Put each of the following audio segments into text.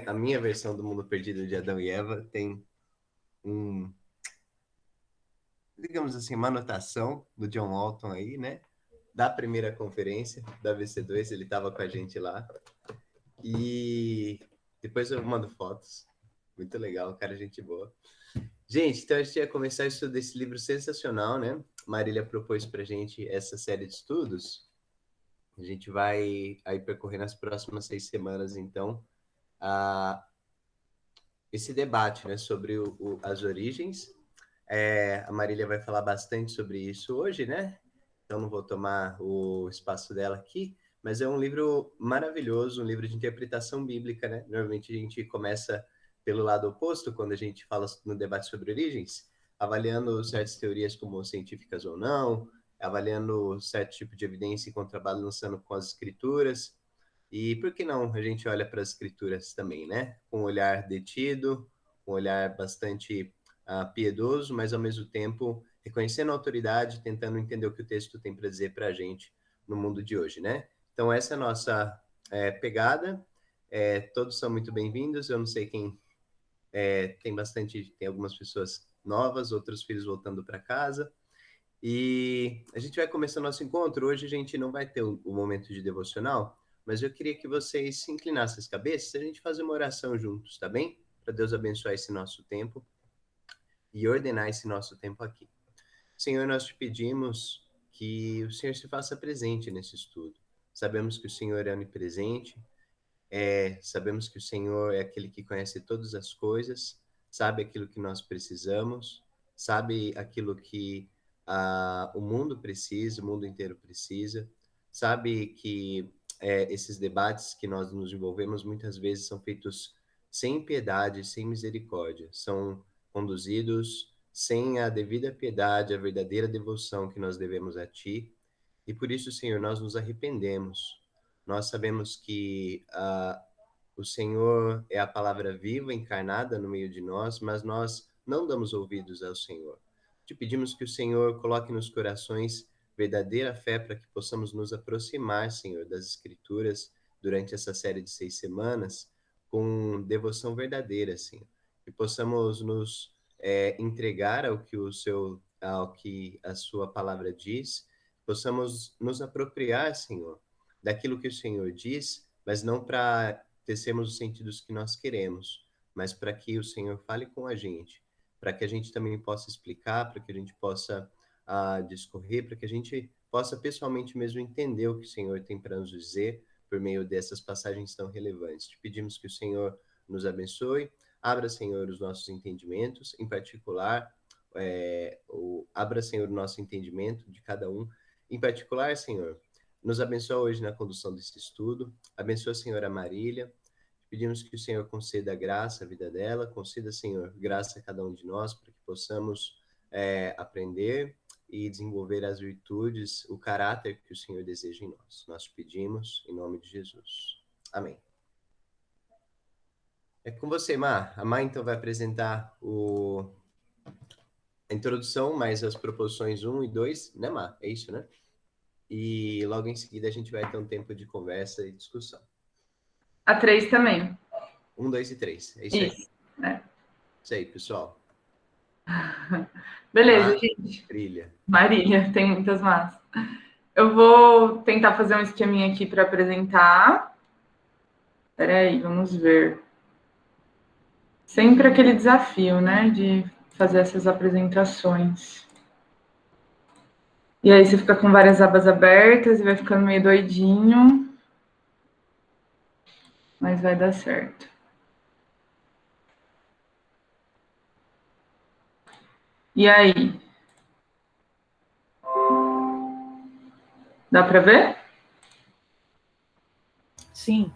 a minha versão do Mundo Perdido de Adão e Eva tem um, digamos assim, uma anotação do John Walton aí, né? Da primeira conferência da VC2, ele estava com a gente lá. E depois eu mando fotos. Muito legal, cara, gente boa. Gente, então a gente ia começar o estudo desse livro sensacional, né? Marília propôs pra gente essa série de estudos. A gente vai aí percorrer nas próximas 6 semanas, então, esse debate, né, sobre as origens. A Marília vai falar bastante sobre isso hoje, né? Então não vou tomar o espaço dela aqui, mas é um livro maravilhoso, um livro de interpretação bíblica, né? Normalmente a gente começa pelo lado oposto, quando a gente fala no debate sobre origens, avaliando certas teorias como científicas ou não, avaliando certo tipo de evidência e contrabalançando com as escrituras. E por que não a gente olha para as escrituras também, né? Com um olhar detido, um olhar bastante piedoso, mas ao mesmo tempo reconhecendo a autoridade, tentando entender o que o texto tem para dizer para a gente no mundo de hoje, né? Então essa é a nossa pegada. Todos são muito bem-vindos. Eu não sei quem tem algumas pessoas novas, outros filhos voltando para casa. E a gente vai começar nosso encontro. Hoje a gente não vai ter o momento de devocional, mas eu queria que vocês se inclinassem as cabeças e a gente fazer uma oração juntos, tá bem? Para Deus abençoar esse nosso tempo e ordenar esse nosso tempo aqui. Senhor, nós te pedimos que o Senhor se faça presente nesse estudo. Sabemos que o Senhor é onipresente, sabemos que o Senhor é aquele que conhece todas as coisas, sabe aquilo que nós precisamos, sabe aquilo que o mundo precisa, o mundo inteiro precisa, sabe que esses debates que nós nos envolvemos muitas vezes são feitos sem piedade, sem misericórdia, são conduzidos sem a devida piedade, a verdadeira devoção que nós devemos a Ti. E por isso, Senhor, nós nos arrependemos. Nós sabemos que o Senhor é a palavra viva, encarnada no meio de nós, mas nós não damos ouvidos ao Senhor. Te pedimos que o Senhor coloque nos corações verdadeira fé para que possamos nos aproximar, Senhor, das Escrituras durante essa série de 6 semanas com devoção verdadeira, Senhor. Que possamos nos entregar ao que a sua palavra diz, possamos nos apropriar, Senhor, daquilo que o Senhor diz, mas não para tecermos os sentidos que nós queremos, mas para que o Senhor fale com a gente, para que a gente também possa explicar, para que a gente possa discorrer, para que a gente possa pessoalmente mesmo entender o que o Senhor tem para nos dizer por meio dessas passagens tão relevantes. Te pedimos que o Senhor nos abençoe, abra, Senhor, os nossos entendimentos, em particular, abra, Senhor, o nosso entendimento de cada um, em particular, Senhor, nos abençoa hoje na condução desse estudo. Abençoa a senhora Marília. Pedimos que o Senhor conceda graça à vida dela, conceda, Senhor, graça a cada um de nós, para que possamos aprender e desenvolver as virtudes, o caráter que o Senhor deseja em nós. Nós te pedimos em nome de Jesus. Amém. É com você, Mar. A Mar, então, vai apresentar a introdução, mais as proposições 1 e 2, né, Mar? É isso, né? E logo em seguida a gente vai ter um tempo de conversa e discussão. A 3 também. 1, 2 e 3. É isso aí. Isso aí, pessoal. Beleza, gente. Marília. Marília, tem muitas más. Eu vou tentar fazer um esqueminha aqui para apresentar. Peraí, vamos ver. Sempre aquele desafio, né, de fazer essas apresentações. E aí você fica com várias abas abertas e vai ficando meio doidinho. Mas vai dar certo. E aí? Dá para ver? Sim.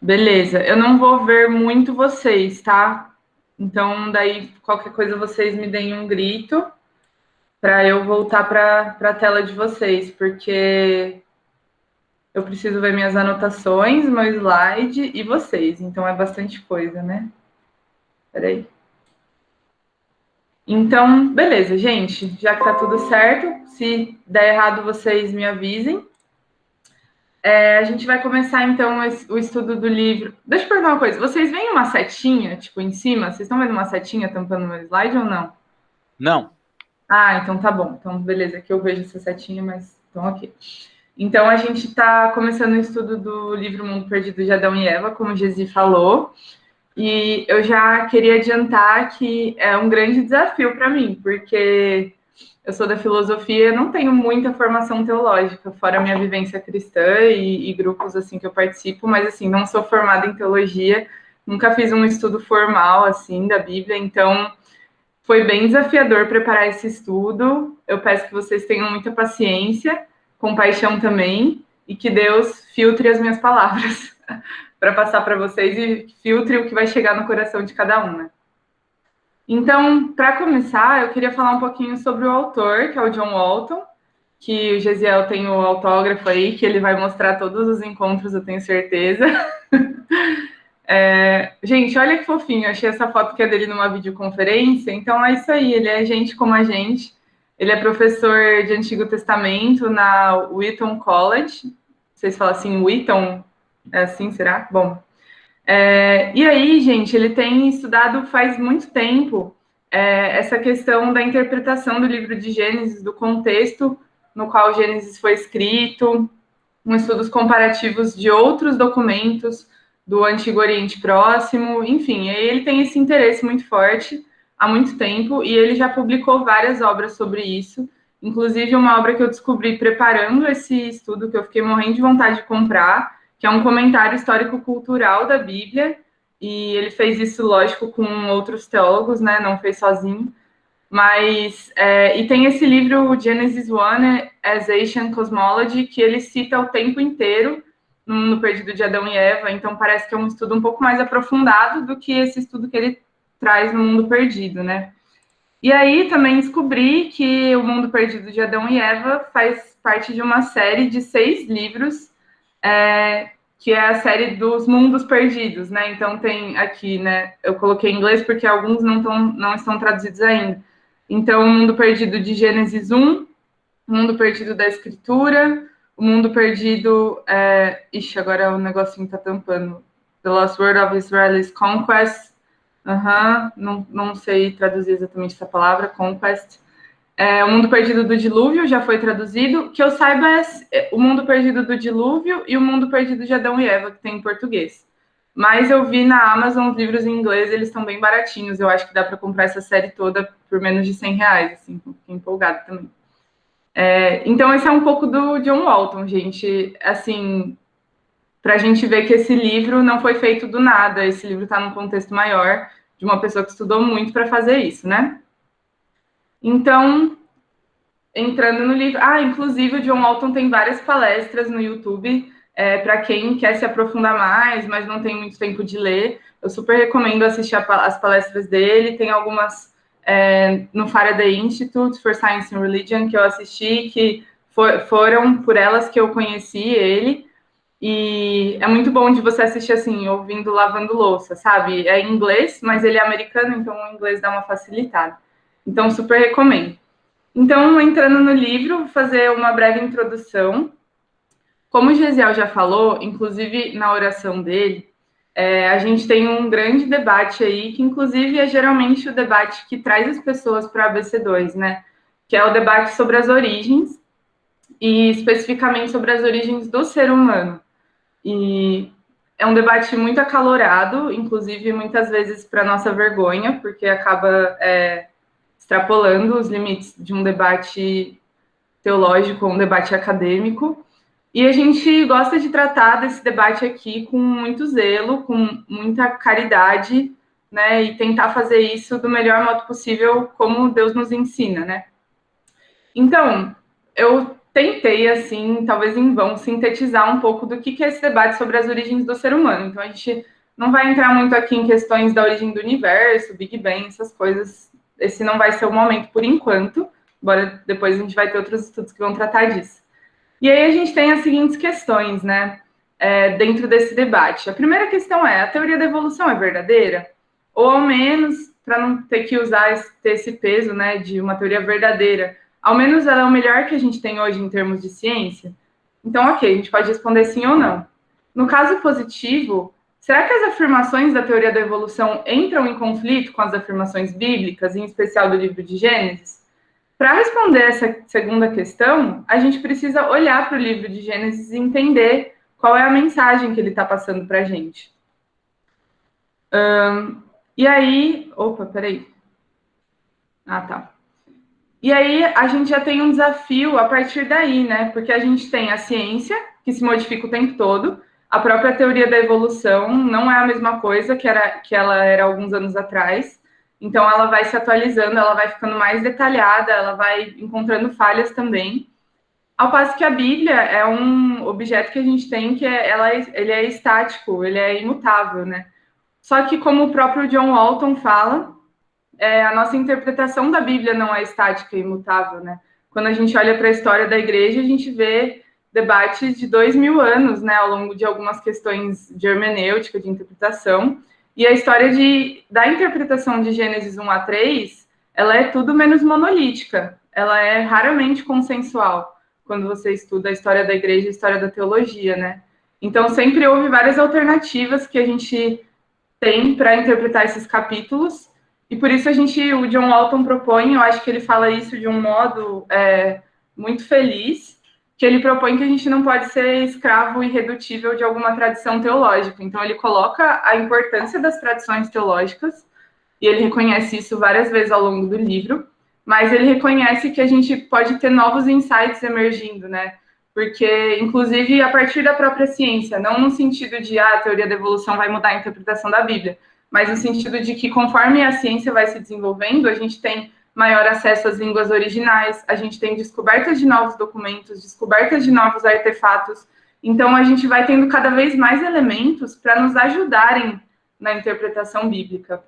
Beleza. Eu não vou ver muito vocês, tá? Então, daí, qualquer coisa, vocês me deem um grito para eu voltar para a tela de vocês, porque eu preciso ver minhas anotações, meu slide e vocês. Então, é bastante coisa, né? Peraí. Então, beleza, gente. Já que tá tudo certo, se der errado, vocês me avisem. A gente vai começar, então, o estudo do livro. Deixa eu perguntar uma coisa. Vocês veem uma setinha, tipo, em cima? Vocês estão vendo uma setinha tampando o meu slide ou não? Não. Ah, então tá bom. Então, beleza, aqui eu vejo essa setinha, mas então ok. Então, a gente está começando o estudo do livro Mundo Perdido de Adão e Eva, como o Gesi falou. E eu já queria adiantar que é um grande desafio para mim, porque eu sou da filosofia, não tenho muita formação teológica, fora a minha vivência cristã e grupos assim que eu participo, mas assim, não sou formada em teologia, nunca fiz um estudo formal assim da Bíblia, então foi bem desafiador preparar esse estudo. Eu peço que vocês tenham muita paciência, compaixão também, e que Deus filtre as minhas palavras para passar para vocês e filtre o que vai chegar no coração de cada um, né? Então, para começar, eu queria falar um pouquinho sobre o autor, que é o John Walton, que o Gesiel tem o autógrafo aí, que ele vai mostrar todos os encontros, eu tenho certeza. Gente, olha que fofinho, eu achei essa foto que é dele numa videoconferência, então é isso aí, ele é gente como a gente, ele é professor de Antigo Testamento na Wheaton College, vocês falam assim, Wheaton, é assim, será? Bom, e aí, gente, ele tem estudado faz muito tempo essa questão da interpretação do livro de Gênesis, do contexto no qual Gênesis foi escrito, com estudos comparativos de outros documentos do Antigo Oriente Próximo, enfim, ele tem esse interesse muito forte há muito tempo e ele já publicou várias obras sobre isso, inclusive uma obra que eu descobri preparando esse estudo, que eu fiquei morrendo de vontade de comprar, que é um comentário histórico-cultural da Bíblia, e ele fez isso, lógico, com outros teólogos, né, não fez sozinho, mas, e tem esse livro, Genesis 1 as Asian Cosmology, que ele cita o tempo inteiro no Mundo Perdido de Adão e Eva, então parece que é um estudo um pouco mais aprofundado do que esse estudo que ele traz no Mundo Perdido, né? E aí também descobri que o Mundo Perdido de Adão e Eva faz parte de uma série de 6 livros, que é a série dos Mundos Perdidos, né? Então tem aqui, né? Eu coloquei em inglês porque alguns não estão traduzidos ainda. Então, o Mundo Perdido de Gênesis 1, o Mundo Perdido da Escritura, o Mundo Perdido... Ixi, agora o negocinho tá tampando. The Lost World of Israel's Conquest. Não sei traduzir exatamente essa palavra, Conquest. O Mundo Perdido do Dilúvio já foi traduzido. Que eu saiba é o Mundo Perdido do Dilúvio e o Mundo Perdido de Adão e Eva, que tem em português. Mas eu vi na Amazon os livros em inglês, eles estão bem baratinhos. Eu acho que dá para comprar essa série toda por menos de R$ 100, assim, fiquei empolgada também. Então, esse é um pouco do John Walton, gente. Assim, para a gente ver que esse livro não foi feito do nada. Esse livro está num contexto maior, de uma pessoa que estudou muito para fazer isso, né? Então, entrando no livro... inclusive o John Walton tem várias palestras no YouTube, para quem quer se aprofundar mais, mas não tem muito tempo de ler. Eu super recomendo assistir as palestras dele. Tem algumas no Faraday Institute for Science and Religion que eu assisti, que foram por elas que eu conheci ele. E é muito bom de você assistir assim, ouvindo lavando louça, sabe? É em inglês, mas ele é americano, então o inglês dá uma facilitada. Então, super recomendo. Então, entrando no livro, vou fazer uma breve introdução. Como o Gesiel já falou, inclusive na oração dele, a gente tem um grande debate aí, que inclusive é geralmente o debate que traz as pessoas para a ABC2, né? Que é o debate sobre as origens, e especificamente sobre as origens do ser humano. E é um debate muito acalorado, inclusive muitas vezes para nossa vergonha, porque acaba extrapolando os limites de um debate teológico, um debate acadêmico. E a gente gosta de tratar desse debate aqui com muito zelo, com muita caridade, né? E tentar fazer isso do melhor modo possível, como Deus nos ensina, né? Então, eu tentei, assim, talvez em vão, sintetizar um pouco do que é esse debate sobre as origens do ser humano. Então, a gente não vai entrar muito aqui em questões da origem do universo, Big Bang, essas coisas. Esse não vai ser o momento por enquanto, embora depois a gente vai ter outros estudos que vão tratar disso. E aí a gente tem as seguintes questões, né, dentro desse debate. A primeira questão é, a teoria da evolução é verdadeira? Ou ao menos, para não ter que ter esse peso, né, de uma teoria verdadeira, ao menos ela é o melhor que a gente tem hoje em termos de ciência? Então, ok, a gente pode responder sim ou não. No caso positivo, será que as afirmações da teoria da evolução entram em conflito com as afirmações bíblicas, em especial do livro de Gênesis? Para responder essa segunda questão, a gente precisa olhar para o livro de Gênesis e entender qual é a mensagem que ele está passando para a gente. E aí... Opa, peraí. Ah, tá. E aí a gente já tem um desafio a partir daí, né? Porque a gente tem a ciência, que se modifica o tempo todo, a própria teoria da evolução não é a mesma coisa que ela era alguns anos atrás. Então ela vai se atualizando, ela vai ficando mais detalhada, ela vai encontrando falhas também. Ao passo que a Bíblia é um objeto que a gente tem que ele é estático, ele é imutável, né? Só que como o próprio John Walton fala, a nossa interpretação da Bíblia não é estática e imutável, né? Quando a gente olha para a história da igreja, a gente vê debates de 2000 anos, né, ao longo de algumas questões de hermenêutica, de interpretação, e a história da interpretação de Gênesis 1 a 3, ela é tudo menos monolítica, ela é raramente consensual, quando você estuda a história da igreja e a história da teologia, né? Então, sempre houve várias alternativas que a gente tem para interpretar esses capítulos, e por isso o John Walton propõe, eu acho que ele fala isso de um modo muito feliz, que ele propõe que a gente não pode ser escravo irredutível de alguma tradição teológica. Então ele coloca a importância das tradições teológicas, e ele reconhece isso várias vezes ao longo do livro, mas ele reconhece que a gente pode ter novos insights emergindo, né? Porque, inclusive, a partir da própria ciência, não no sentido de a teoria da evolução vai mudar a interpretação da Bíblia, mas no sentido de que, conforme a ciência vai se desenvolvendo, a gente tem maior acesso às línguas originais, a gente tem descobertas de novos documentos, descobertas de novos artefatos, então a gente vai tendo cada vez mais elementos para nos ajudarem na interpretação bíblica.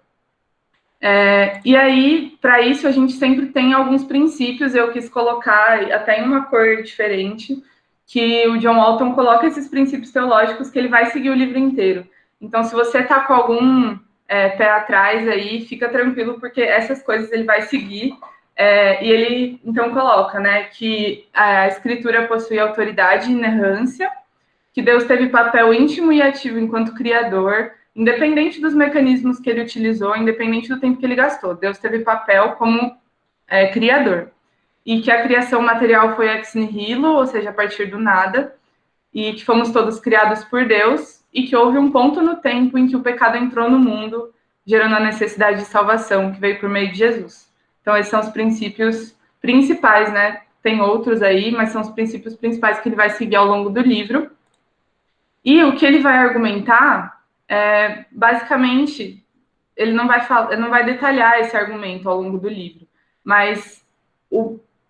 E aí, para isso, a gente sempre tem alguns princípios, eu quis colocar até em uma cor diferente, que o John Walton coloca esses princípios teológicos que ele vai seguir o livro inteiro. Então, se você está com algum pé atrás aí, fica tranquilo, porque essas coisas ele vai seguir. E ele, então, coloca, né, que a Escritura possui autoridade e inerrância, que Deus teve papel íntimo e ativo enquanto Criador, independente dos mecanismos que ele utilizou, independente do tempo que ele gastou. Deus teve papel como Criador. E que a criação material foi ex nihilo, ou seja, a partir do nada, e que fomos todos criados por Deus, e que houve um ponto no tempo em que o pecado entrou no mundo, gerando a necessidade de salvação, que veio por meio de Jesus. Então, esses são os princípios principais, né? Tem outros aí, mas são os princípios principais que ele vai seguir ao longo do livro. E o que ele vai argumentar, basicamente, ele não vai detalhar esse argumento ao longo do livro, mas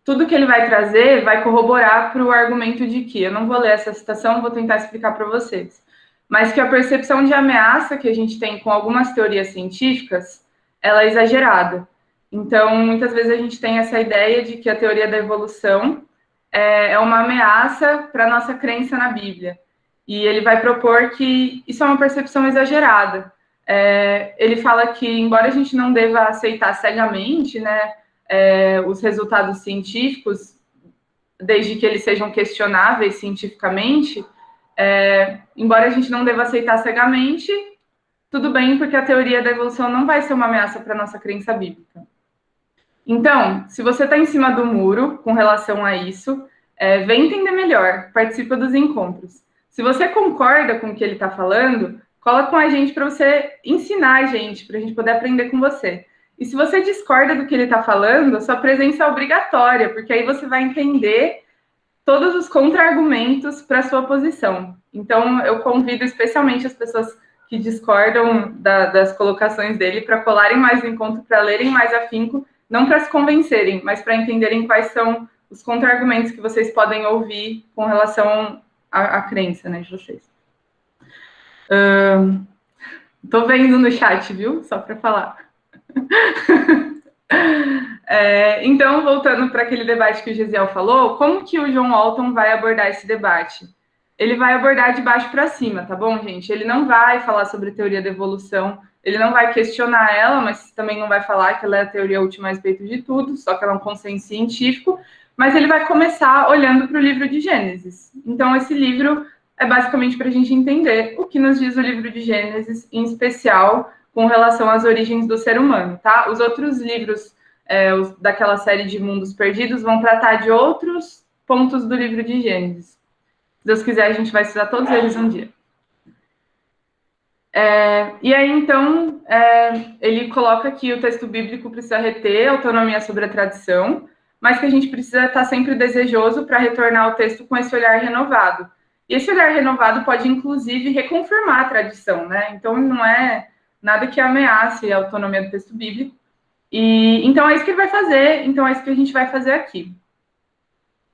tudo que ele vai trazer vai corroborar para o argumento de que, eu não vou ler essa citação, vou tentar explicar para vocês, mas que a percepção de ameaça que a gente tem com algumas teorias científicas, ela é exagerada. Então, muitas vezes a gente tem essa ideia de que a teoria da evolução é uma ameaça para a nossa crença na Bíblia. E ele vai propor que isso é uma percepção exagerada. Ele fala que, embora a gente não deva aceitar cegamente, né, os resultados científicos, desde que eles sejam questionáveis cientificamente, embora a gente não deva aceitar cegamente, tudo bem, porque a teoria da evolução não vai ser uma ameaça para a nossa crença bíblica. Então, se você está em cima do muro com relação a isso, vem entender melhor, participa dos encontros. Se você concorda com o que ele está falando, cola com a gente para você ensinar a gente, para a gente poder aprender com você. E se você discorda do que ele está falando, sua presença é obrigatória, porque aí você vai entender todos os contra-argumentos para a sua posição. Então, eu convido especialmente as pessoas que discordam das colocações dele para colarem mais no encontro, para lerem mais afinco, não para se convencerem, mas para entenderem quais são os contra-argumentos que vocês podem ouvir com relação à crença, né, de vocês. Tô vendo no chat, viu? Só para falar. Então, voltando para aquele debate que o Gesiel falou, como que o John Walton vai abordar esse debate? Ele vai abordar de baixo para cima, tá bom, gente? Ele não vai falar sobre teoria da evolução, ele não vai questionar ela, mas também não vai falar que ela é a teoria última a respeito de tudo, só que ela é um consenso científico, mas ele vai começar olhando para o livro de Gênesis. Então, esse livro é basicamente para a gente entender o que nos diz o livro de Gênesis, em especial com relação às origens do ser humano, tá? Os outros livros daquela série de Mundos Perdidos vão tratar de outros pontos do livro de Gênesis. Se Deus quiser, a gente vai estudar todos eles um dia. E aí, então, ele coloca que o texto bíblico precisa reter autonomia sobre a tradição, mas que a gente precisa estar sempre desejoso para retornar ao texto com esse olhar renovado. E esse olhar renovado pode, inclusive, reconfirmar a tradição, né? Então, não é nada que ameace a autonomia do texto bíblico. E então, é isso que ele vai fazer, então é isso que a gente vai fazer aqui.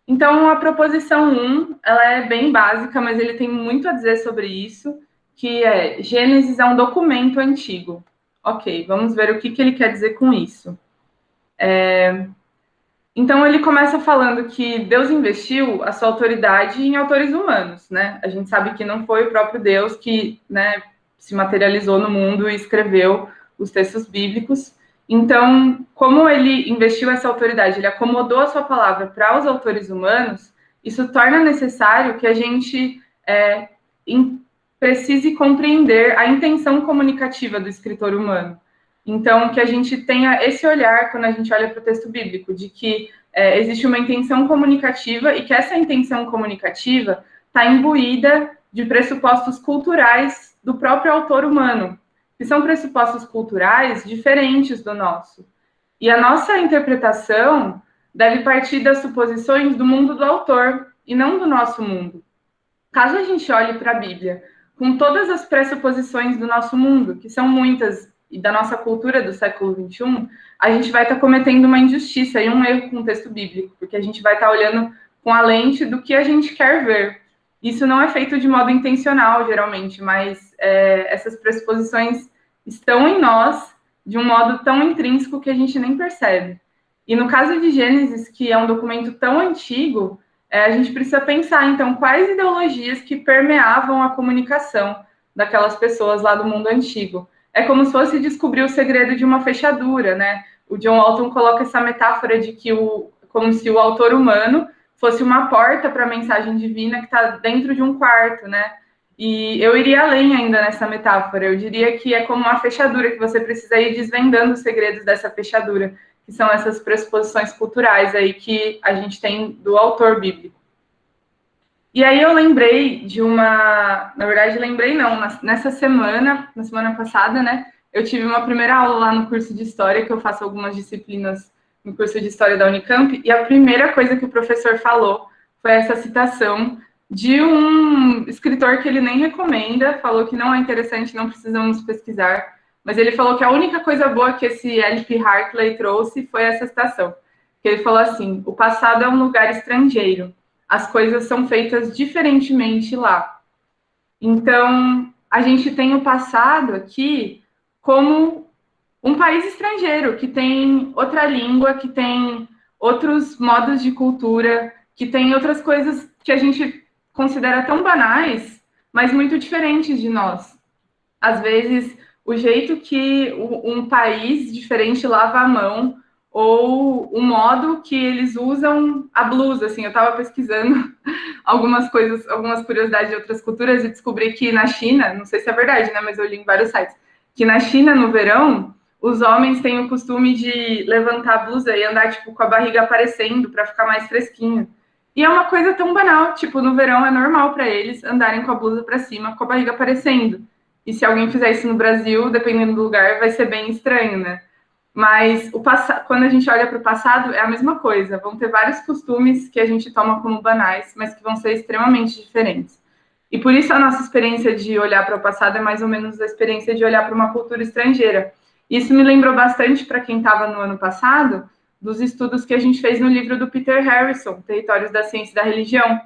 Então, a proposição 1, ela é bem básica, mas ele tem muito a dizer sobre isso, que é Gênesis é um documento antigo. Ok, vamos ver o que ele quer dizer com isso. Então, ele começa falando que Deus investiu a sua autoridade em autores humanos, né? A gente sabe que não foi o próprio Deus que, né, se materializou no mundo e escreveu os textos bíblicos. Então, como ele investiu essa autoridade, ele acomodou a sua palavra para os autores humanos, isso torna necessário que a gente precise compreender a intenção comunicativa do escritor humano. Então, que a gente tenha esse olhar quando a gente olha para o texto bíblico, de que existe uma intenção comunicativa e que essa intenção comunicativa está imbuída de pressupostos culturais do próprio autor humano, que são pressupostos culturais diferentes do nosso. E a nossa interpretação deve partir das suposições do mundo do autor e não do nosso mundo. Caso a gente olhe para a Bíblia com todas as pressuposições do nosso mundo, que são muitas, e da nossa cultura do século XXI, a gente vai estar cometendo uma injustiça e um erro com o texto bíblico, porque a gente vai estar olhando com a lente do que a gente quer ver. Isso não é feito de modo intencional, geralmente, mas essas pressuposições estão em nós de um modo tão intrínseco que a gente nem percebe. E no caso de Gênesis, que é um documento tão antigo, a gente precisa pensar, então, quais ideologias que permeavam a comunicação daquelas pessoas lá do mundo antigo. É como se fosse descobrir o segredo de uma fechadura, né? O John Walton coloca essa metáfora de que como se o autor humano fosse uma porta para a mensagem divina que está dentro de um quarto, né? E eu iria além ainda nessa metáfora. Eu diria que é como uma fechadura, que você precisa ir desvendando os segredos dessa fechadura, que são essas pressuposições culturais aí que a gente tem do autor bíblico. E aí eu lembrei de uma... Na verdade, lembrei não. Na semana passada, né? Eu tive uma primeira aula lá no curso de História, que eu faço algumas disciplinas no curso de História da Unicamp, e a primeira coisa que o professor falou foi essa citação de um escritor que ele nem recomenda, falou que não é interessante, não precisamos pesquisar, mas ele falou que a única coisa boa que esse L.P. Hartley trouxe foi essa citação, que ele falou assim: o passado é um lugar estrangeiro, as coisas são feitas diferentemente lá. Então, a gente tem o passado aqui como um país estrangeiro, que tem outra língua, que tem outros modos de cultura, que tem outras coisas que a gente considera tão banais, mas muito diferentes de nós. Às vezes, o jeito que um país diferente lava a mão, ou o modo que eles usam a blusa, assim, eu estava pesquisando algumas coisas, algumas curiosidades de outras culturas e descobri que na China, não sei se é verdade, né, mas eu li em vários sites, que na China, no verão, os homens têm o costume de levantar a blusa e andar, tipo, com a barriga aparecendo para ficar mais fresquinho. E é uma coisa tão banal, tipo, no verão é normal para eles andarem com a blusa para cima, com a barriga aparecendo. E se alguém fizer isso no Brasil, dependendo do lugar, vai ser bem estranho, né? Mas quando a gente olha para o passado, é a mesma coisa. Vão ter vários costumes que a gente toma como banais, mas que vão ser extremamente diferentes. E por isso a nossa experiência de olhar para o passado é mais ou menos a experiência de olhar para uma cultura estrangeira. Isso me lembrou bastante, para quem estava no ano passado, dos estudos que a gente fez no livro do Peter Harrison, Territórios da Ciência e da Religião,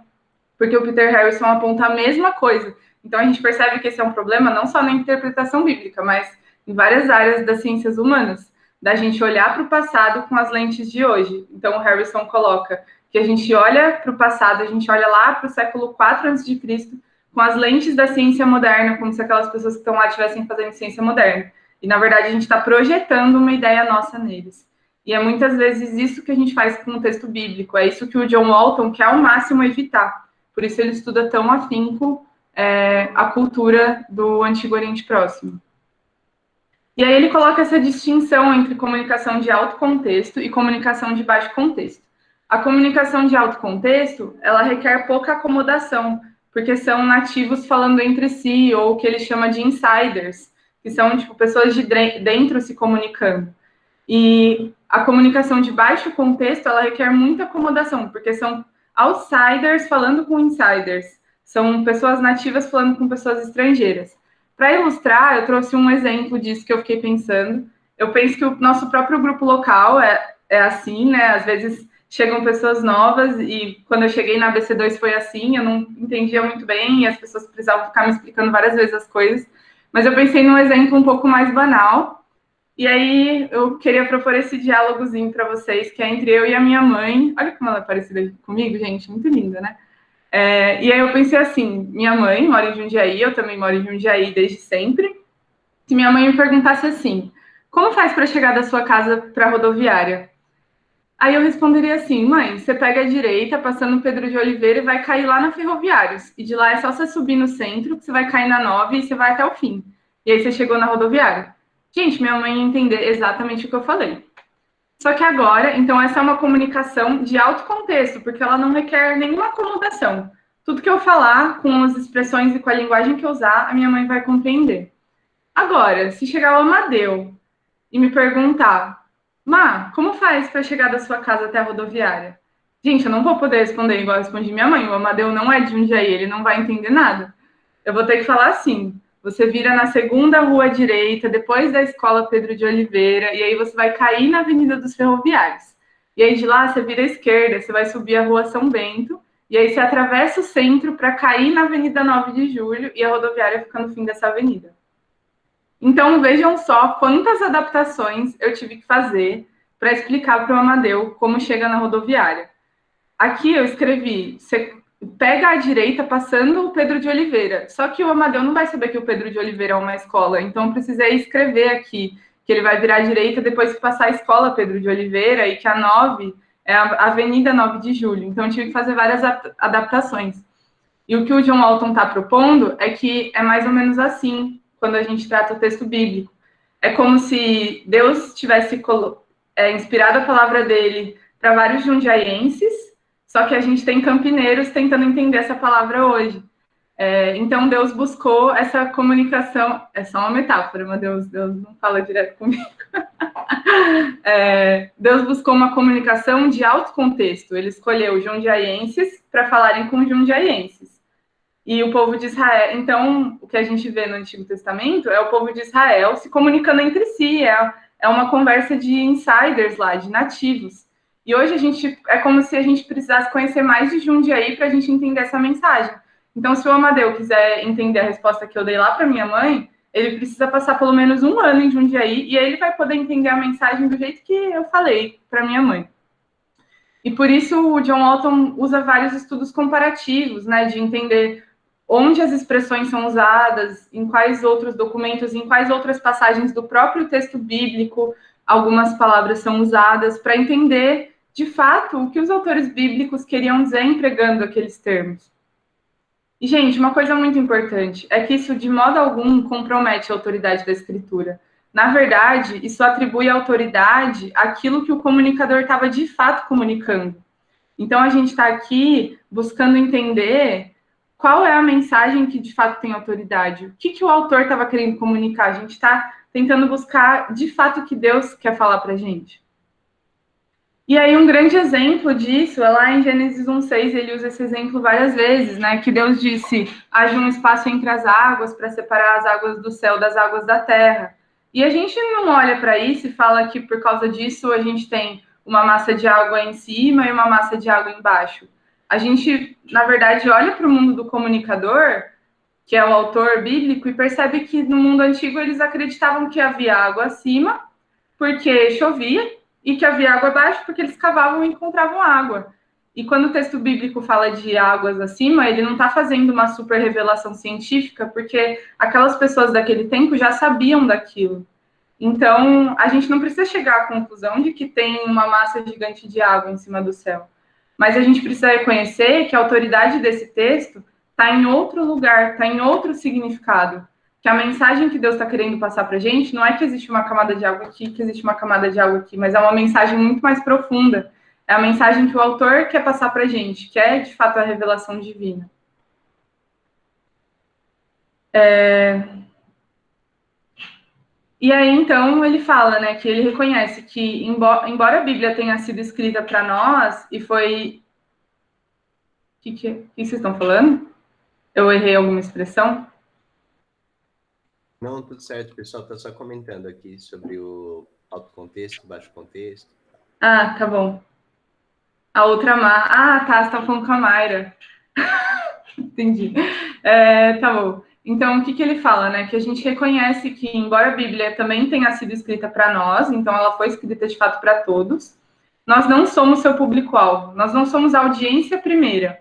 porque o Peter Harrison aponta a mesma coisa. Então, a gente percebe que esse é um problema não só na interpretação bíblica, mas em várias áreas das ciências humanas, da gente olhar para o passado com as lentes de hoje. Então, o Harrison coloca que a gente olha para o passado, a gente olha lá para o século IV a.C., com as lentes da ciência moderna, como se aquelas pessoas que estão lá estivessem fazendo ciência moderna. E, na verdade, a gente está projetando uma ideia nossa neles. E é muitas vezes isso que a gente faz com o texto bíblico, é isso que o John Walton quer ao máximo evitar. Por isso ele estuda tão afinco a cultura do Antigo Oriente Próximo. E aí ele coloca essa distinção entre comunicação de alto contexto e comunicação de baixo contexto. A comunicação de alto contexto, ela requer pouca acomodação, porque são nativos falando entre si, ou o que ele chama de insiders, que são tipo pessoas de dentro se comunicando. E a comunicação de baixo contexto, ela requer muita acomodação, porque são outsiders falando com insiders, são pessoas nativas falando com pessoas estrangeiras. Para ilustrar, eu trouxe um exemplo disso que eu fiquei pensando. Eu penso que o nosso próprio grupo local é assim, né? Às vezes chegam pessoas novas e quando eu cheguei na ABC2 foi assim, eu não entendia muito bem e as pessoas precisavam ficar me explicando várias vezes as coisas. Mas eu pensei num exemplo um pouco mais banal. E aí eu queria propor esse diálogozinho para vocês, que é entre eu e a minha mãe. Olha como ela é parecida comigo, gente, muito linda, né? E aí eu pensei assim, minha mãe mora em Jundiaí, eu também moro em Jundiaí desde sempre. Se minha mãe me perguntasse assim, como faz para chegar da sua casa para a rodoviária? Aí eu responderia assim, mãe, você pega a direita, passando Pedro de Oliveira e vai cair lá na Ferroviários. E de lá é só você subir no centro, que você vai cair na 9 e você vai até o fim. E aí você chegou na rodoviária. Gente, minha mãe ia entender exatamente o que eu falei. Só que agora, então, essa é uma comunicação de alto contexto, porque ela não requer nenhuma acomodação. Tudo que eu falar, com as expressões e com a linguagem que eu usar, a minha mãe vai compreender. Agora, se chegar o Amadeu e me perguntar, Má, como faz para chegar da sua casa até a rodoviária? Gente, eu não vou poder responder igual eu respondi minha mãe. O Amadeu não é de Jundiaí, ele não vai entender nada. Eu vou ter que falar assim, você vira na segunda rua à direita, depois da escola Pedro de Oliveira, e aí você vai cair na Avenida dos Ferroviários. E aí de lá você vira à esquerda, você vai subir a rua São Bento, e aí você atravessa o centro para cair na Avenida 9 de Julho, e a rodoviária fica no fim dessa avenida. Então vejam só quantas adaptações eu tive que fazer para explicar para o Amadeu como chega na rodoviária. Aqui eu escrevi, você pega à direita passando o Pedro de Oliveira. Só que o Amadeu não vai saber que o Pedro de Oliveira é uma escola, então eu precisei escrever aqui que ele vai virar à direita depois que passar a escola Pedro de Oliveira e que a 9 é a Avenida 9 de Julho. Então eu tive que fazer várias adaptações. E o que o John Walton está propondo é que é mais ou menos assim quando a gente trata o texto bíblico. É como se Deus tivesse inspirado a palavra dele para vários jundiaienses, só que a gente tem campineiros tentando entender essa palavra hoje. Então, Deus buscou essa comunicação. É só uma metáfora, mas Deus não fala direto comigo. Deus buscou uma comunicação de alto contexto. Ele escolheu jundiaienses para falarem com jundiaienses. E o povo de Israel... Então, o que a gente vê no Antigo Testamento é o povo de Israel se comunicando entre si. É uma conversa de insiders lá, de nativos. E hoje é como se a gente precisasse conhecer mais de Jundiaí para a gente entender essa mensagem. Então, se o Amadeu quiser entender a resposta que eu dei lá para minha mãe, ele precisa passar pelo menos 1 ano em Jundiaí e aí ele vai poder entender a mensagem do jeito que eu falei para minha mãe. E por isso o John Walton usa vários estudos comparativos, né, de entender onde as expressões são usadas, em quais outros documentos, em quais outras passagens do próprio texto bíblico algumas palavras são usadas, para entender, de fato, o que os autores bíblicos queriam dizer empregando aqueles termos. E, gente, uma coisa muito importante é que isso, de modo algum, compromete a autoridade da escritura. Na verdade, isso atribui autoridade àquilo que o comunicador estava, de fato, comunicando. Então, a gente está aqui buscando entender qual é a mensagem que, de fato, tem autoridade. O que o autor estava querendo comunicar? A gente está tentando buscar, de fato, o que Deus quer falar para a gente. E aí, um grande exemplo disso é lá em Gênesis 1:6, ele usa esse exemplo várias vezes, né? Que Deus disse, haja um espaço entre as águas para separar as águas do céu das águas da terra. E a gente não olha para isso e fala que, por causa disso, a gente tem uma massa de água em cima e uma massa de água embaixo. A gente, na verdade, olha para o mundo do comunicador, que é o autor bíblico, e percebe que no mundo antigo eles acreditavam que havia água acima, porque chovia, e que havia água abaixo, porque eles cavavam e encontravam água. E quando o texto bíblico fala de águas acima, ele não está fazendo uma super revelação científica, porque aquelas pessoas daquele tempo já sabiam daquilo. Então, a gente não precisa chegar à conclusão de que tem uma massa gigante de água em cima do céu. Mas a gente precisa reconhecer que a autoridade desse texto está em outro lugar, está em outro significado. Que a mensagem que Deus está querendo passar para a gente não é que existe uma camada de água aqui, que existe uma camada de água aqui, mas é uma mensagem muito mais profunda. É a mensagem que o autor quer passar para a gente, que é, de fato, a revelação divina. E aí, então, ele fala, né, que ele reconhece que, embora a Bíblia tenha sido escrita para nós, e foi... O que vocês estão falando? Eu errei alguma expressão? Não, tudo certo. O pessoal está só comentando aqui sobre o alto contexto, baixo contexto. Ah, tá bom. A outra... Ah, tá, você está falando com a Mayra. Entendi. Tá bom. Então, o que ele fala, né? Que a gente reconhece que, embora a Bíblia também tenha sido escrita para nós, então ela foi escrita de fato para todos, nós não somos seu público-alvo, nós não somos a audiência primeira.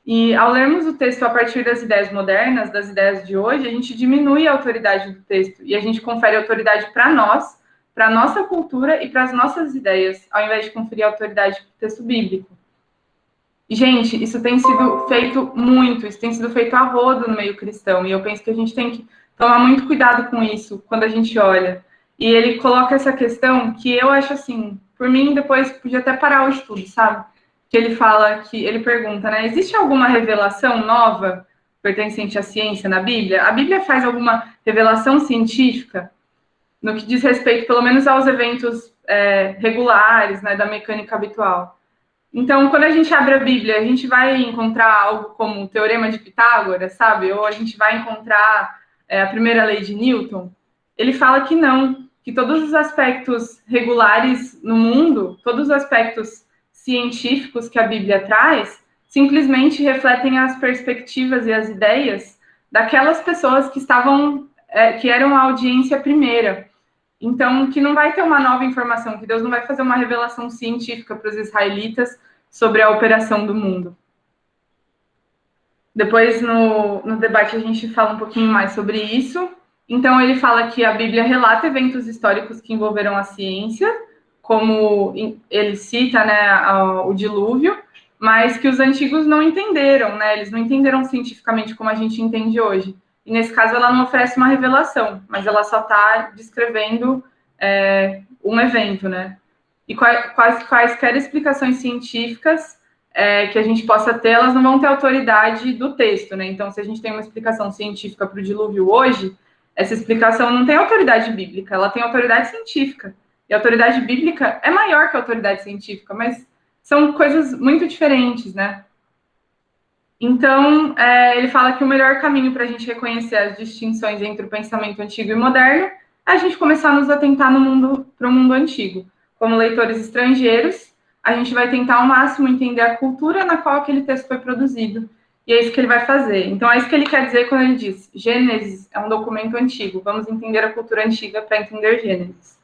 E ao lermos o texto a partir das ideias modernas, das ideias de hoje, a gente diminui a autoridade do texto e a gente confere autoridade para nós, para a nossa cultura e para as nossas ideias, ao invés de conferir autoridade para o texto bíblico. Gente, isso tem sido feito muito, isso tem sido feito a rodo no meio cristão, e eu penso que a gente tem que tomar muito cuidado com isso quando a gente olha. E ele coloca essa questão que eu acho assim, por mim, depois podia até parar o estudo, sabe? Que ele fala, que ele pergunta, né? Existe alguma revelação nova pertencente à ciência na Bíblia? A Bíblia faz alguma revelação científica no que diz respeito, pelo menos, aos eventos regulares, né, da mecânica habitual? Então, quando a gente abre a Bíblia, a gente vai encontrar algo como o Teorema de Pitágoras, sabe? Ou a gente vai encontrar a primeira lei de Newton. Ele fala que não, que todos os aspectos regulares no mundo, todos os aspectos científicos que a Bíblia traz, simplesmente refletem as perspectivas e as ideias daquelas pessoas que estavam, que eram a audiência primeira. Então, que não vai ter uma nova informação, que Deus não vai fazer uma revelação científica para os israelitas sobre a operação do mundo. Depois, no debate, a gente fala um pouquinho mais sobre isso. Então, ele fala que a Bíblia relata eventos históricos que envolveram a ciência, como ele cita, né, o dilúvio, mas que os antigos não entenderam, né? Eles não entenderam cientificamente como a gente entende hoje. E nesse caso, ela não oferece uma revelação, mas ela só está descrevendo um evento, né? E quaisquer explicações científicas que a gente possa ter, elas não vão ter autoridade do texto, né? Então, se a gente tem uma explicação científica para o dilúvio hoje, essa explicação não tem autoridade bíblica, ela tem autoridade científica. E a autoridade bíblica é maior que a autoridade científica, mas são coisas muito diferentes, né? Então, ele fala que o melhor caminho para a gente reconhecer as distinções entre o pensamento antigo e moderno é a gente começar a nos atentar para o mundo antigo. Como leitores estrangeiros, a gente vai tentar ao máximo entender a cultura na qual aquele texto foi produzido. E é isso que ele vai fazer. Então, é isso que ele quer dizer quando ele diz Gênesis é um documento antigo. Vamos entender a cultura antiga para entender Gênesis.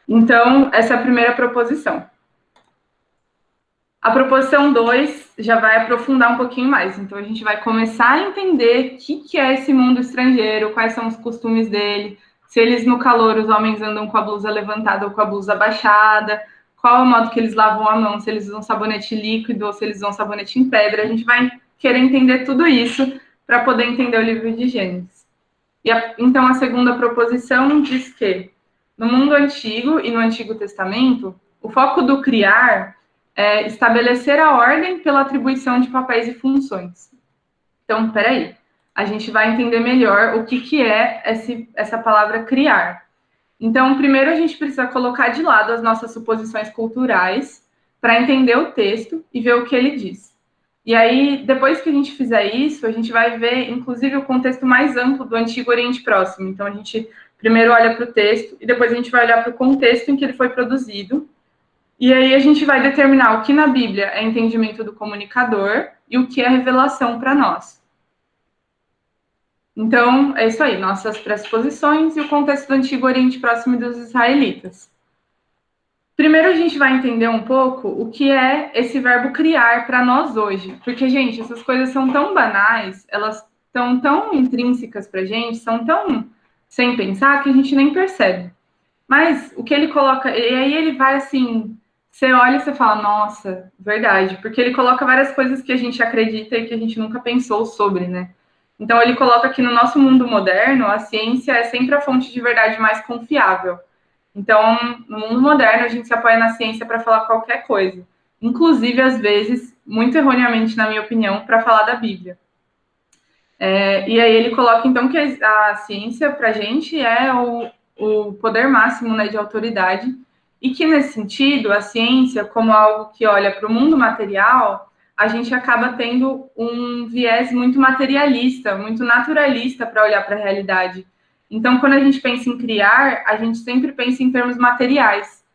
Então, essa é a primeira proposição. A proposição 2 já vai aprofundar um pouquinho mais. Então, a gente vai começar a entender o que é esse mundo estrangeiro, quais são os costumes dele, se eles, no calor, os homens andam com a blusa levantada ou com a blusa abaixada, qual é o modo que eles lavam a mão, se eles usam sabonete líquido ou se eles usam sabonete em pedra. A gente vai querer entender tudo isso para poder entender o livro de Gênesis. Então, a segunda proposição diz que, no mundo antigo e no Antigo Testamento, o foco do criar é estabelecer a ordem pela atribuição de papéis e funções. Então, peraí, a gente vai entender melhor o que é essa palavra criar. Então, primeiro a gente precisa colocar de lado as nossas suposições culturais para entender o texto e ver o que ele diz. E aí, depois que a gente fizer isso, a gente vai ver, inclusive, o contexto mais amplo do Antigo Oriente Próximo. Então, a gente primeiro olha para o texto e depois a gente vai olhar para o contexto em que ele foi produzido. E aí a gente vai determinar o que na Bíblia é entendimento do comunicador e o que é revelação para nós. Então, é isso aí, nossas pressuposições e o contexto do Antigo Oriente Próximo dos israelitas. Primeiro a gente vai entender um pouco o que é esse verbo criar para nós hoje. Porque, gente, essas coisas são tão banais, elas estão tão intrínsecas para a gente, são tão sem pensar que a gente nem percebe. Mas o que ele coloca, e aí ele vai assim, você olha e você fala, nossa, verdade, porque ele coloca várias coisas que a gente acredita e que a gente nunca pensou sobre, né? Então ele coloca que no nosso mundo moderno, a ciência é sempre a fonte de verdade mais confiável. Então, no mundo moderno, a gente se apoia na ciência para falar qualquer coisa, inclusive às vezes, muito erroneamente, na minha opinião, para falar da Bíblia. E aí ele coloca, então, que a ciência, para a gente, é o poder máximo, né, de autoridade, e que, nesse sentido, a ciência, como algo que olha para o mundo material, a gente acaba tendo um viés muito materialista, muito naturalista para olhar para a realidade. Então, quando a gente pensa em criar, a gente sempre pensa em termos materiais,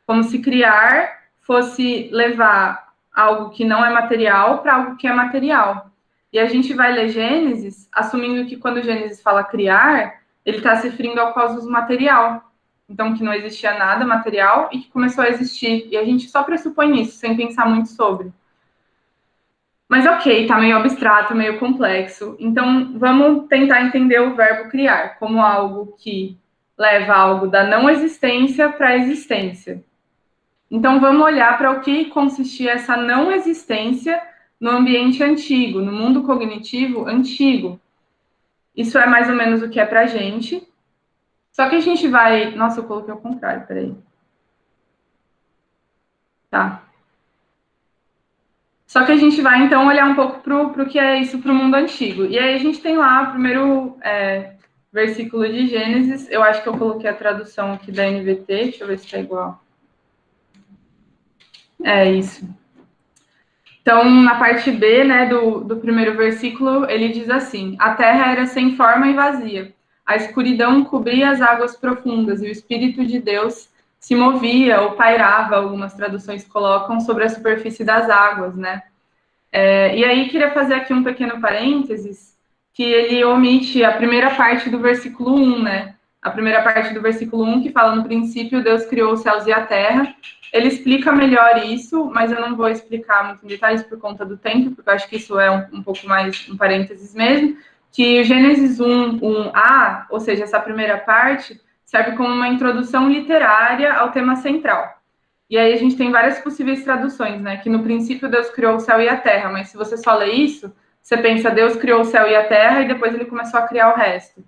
como se criar fosse levar algo que não é material para algo que é material. E a gente vai ler Gênesis, assumindo que quando Gênesis fala criar, ele está se referindo ao cosmos material. Então, que não existia nada material e que começou a existir. E a gente só pressupõe isso, sem pensar muito sobre. Mas ok, tá meio abstrato, meio complexo. Então, vamos tentar entender o verbo criar como algo que leva algo da não existência para a existência. Então, vamos olhar para o que consistia essa não existência no ambiente antigo, no mundo cognitivo antigo. Isso é mais ou menos o que é para a gente. Só que a gente vai... Nossa, eu coloquei ao contrário, peraí. Tá. Só que a gente vai, então, olhar um pouco para o que é isso para o mundo antigo. E aí a gente tem lá o primeiro versículo de Gênesis. Eu acho que eu coloquei a tradução aqui da NVT. Deixa eu ver se está igual. É isso. Então, na parte B, né, do primeiro versículo, ele diz assim: a terra era sem forma e vazia. A escuridão cobria as águas profundas e o Espírito de Deus se movia ou pairava, algumas traduções colocam, sobre a superfície das águas, né? E aí, queria fazer aqui um pequeno parênteses, que ele omite a primeira parte do versículo 1, né? A primeira parte do versículo 1, que fala, no princípio, Deus criou os céus e a terra. Ele explica melhor isso, mas eu não vou explicar muito em detalhes por conta do tempo, porque eu acho que isso é um pouco mais um parênteses mesmo, que o Gênesis 1, 1a, ou seja, essa primeira parte, serve como uma introdução literária ao tema central. E aí a gente tem várias possíveis traduções, né? Que no princípio Deus criou o céu e a terra, mas se você só lê isso, você pensa Deus criou o céu e a terra e depois ele começou a criar o resto.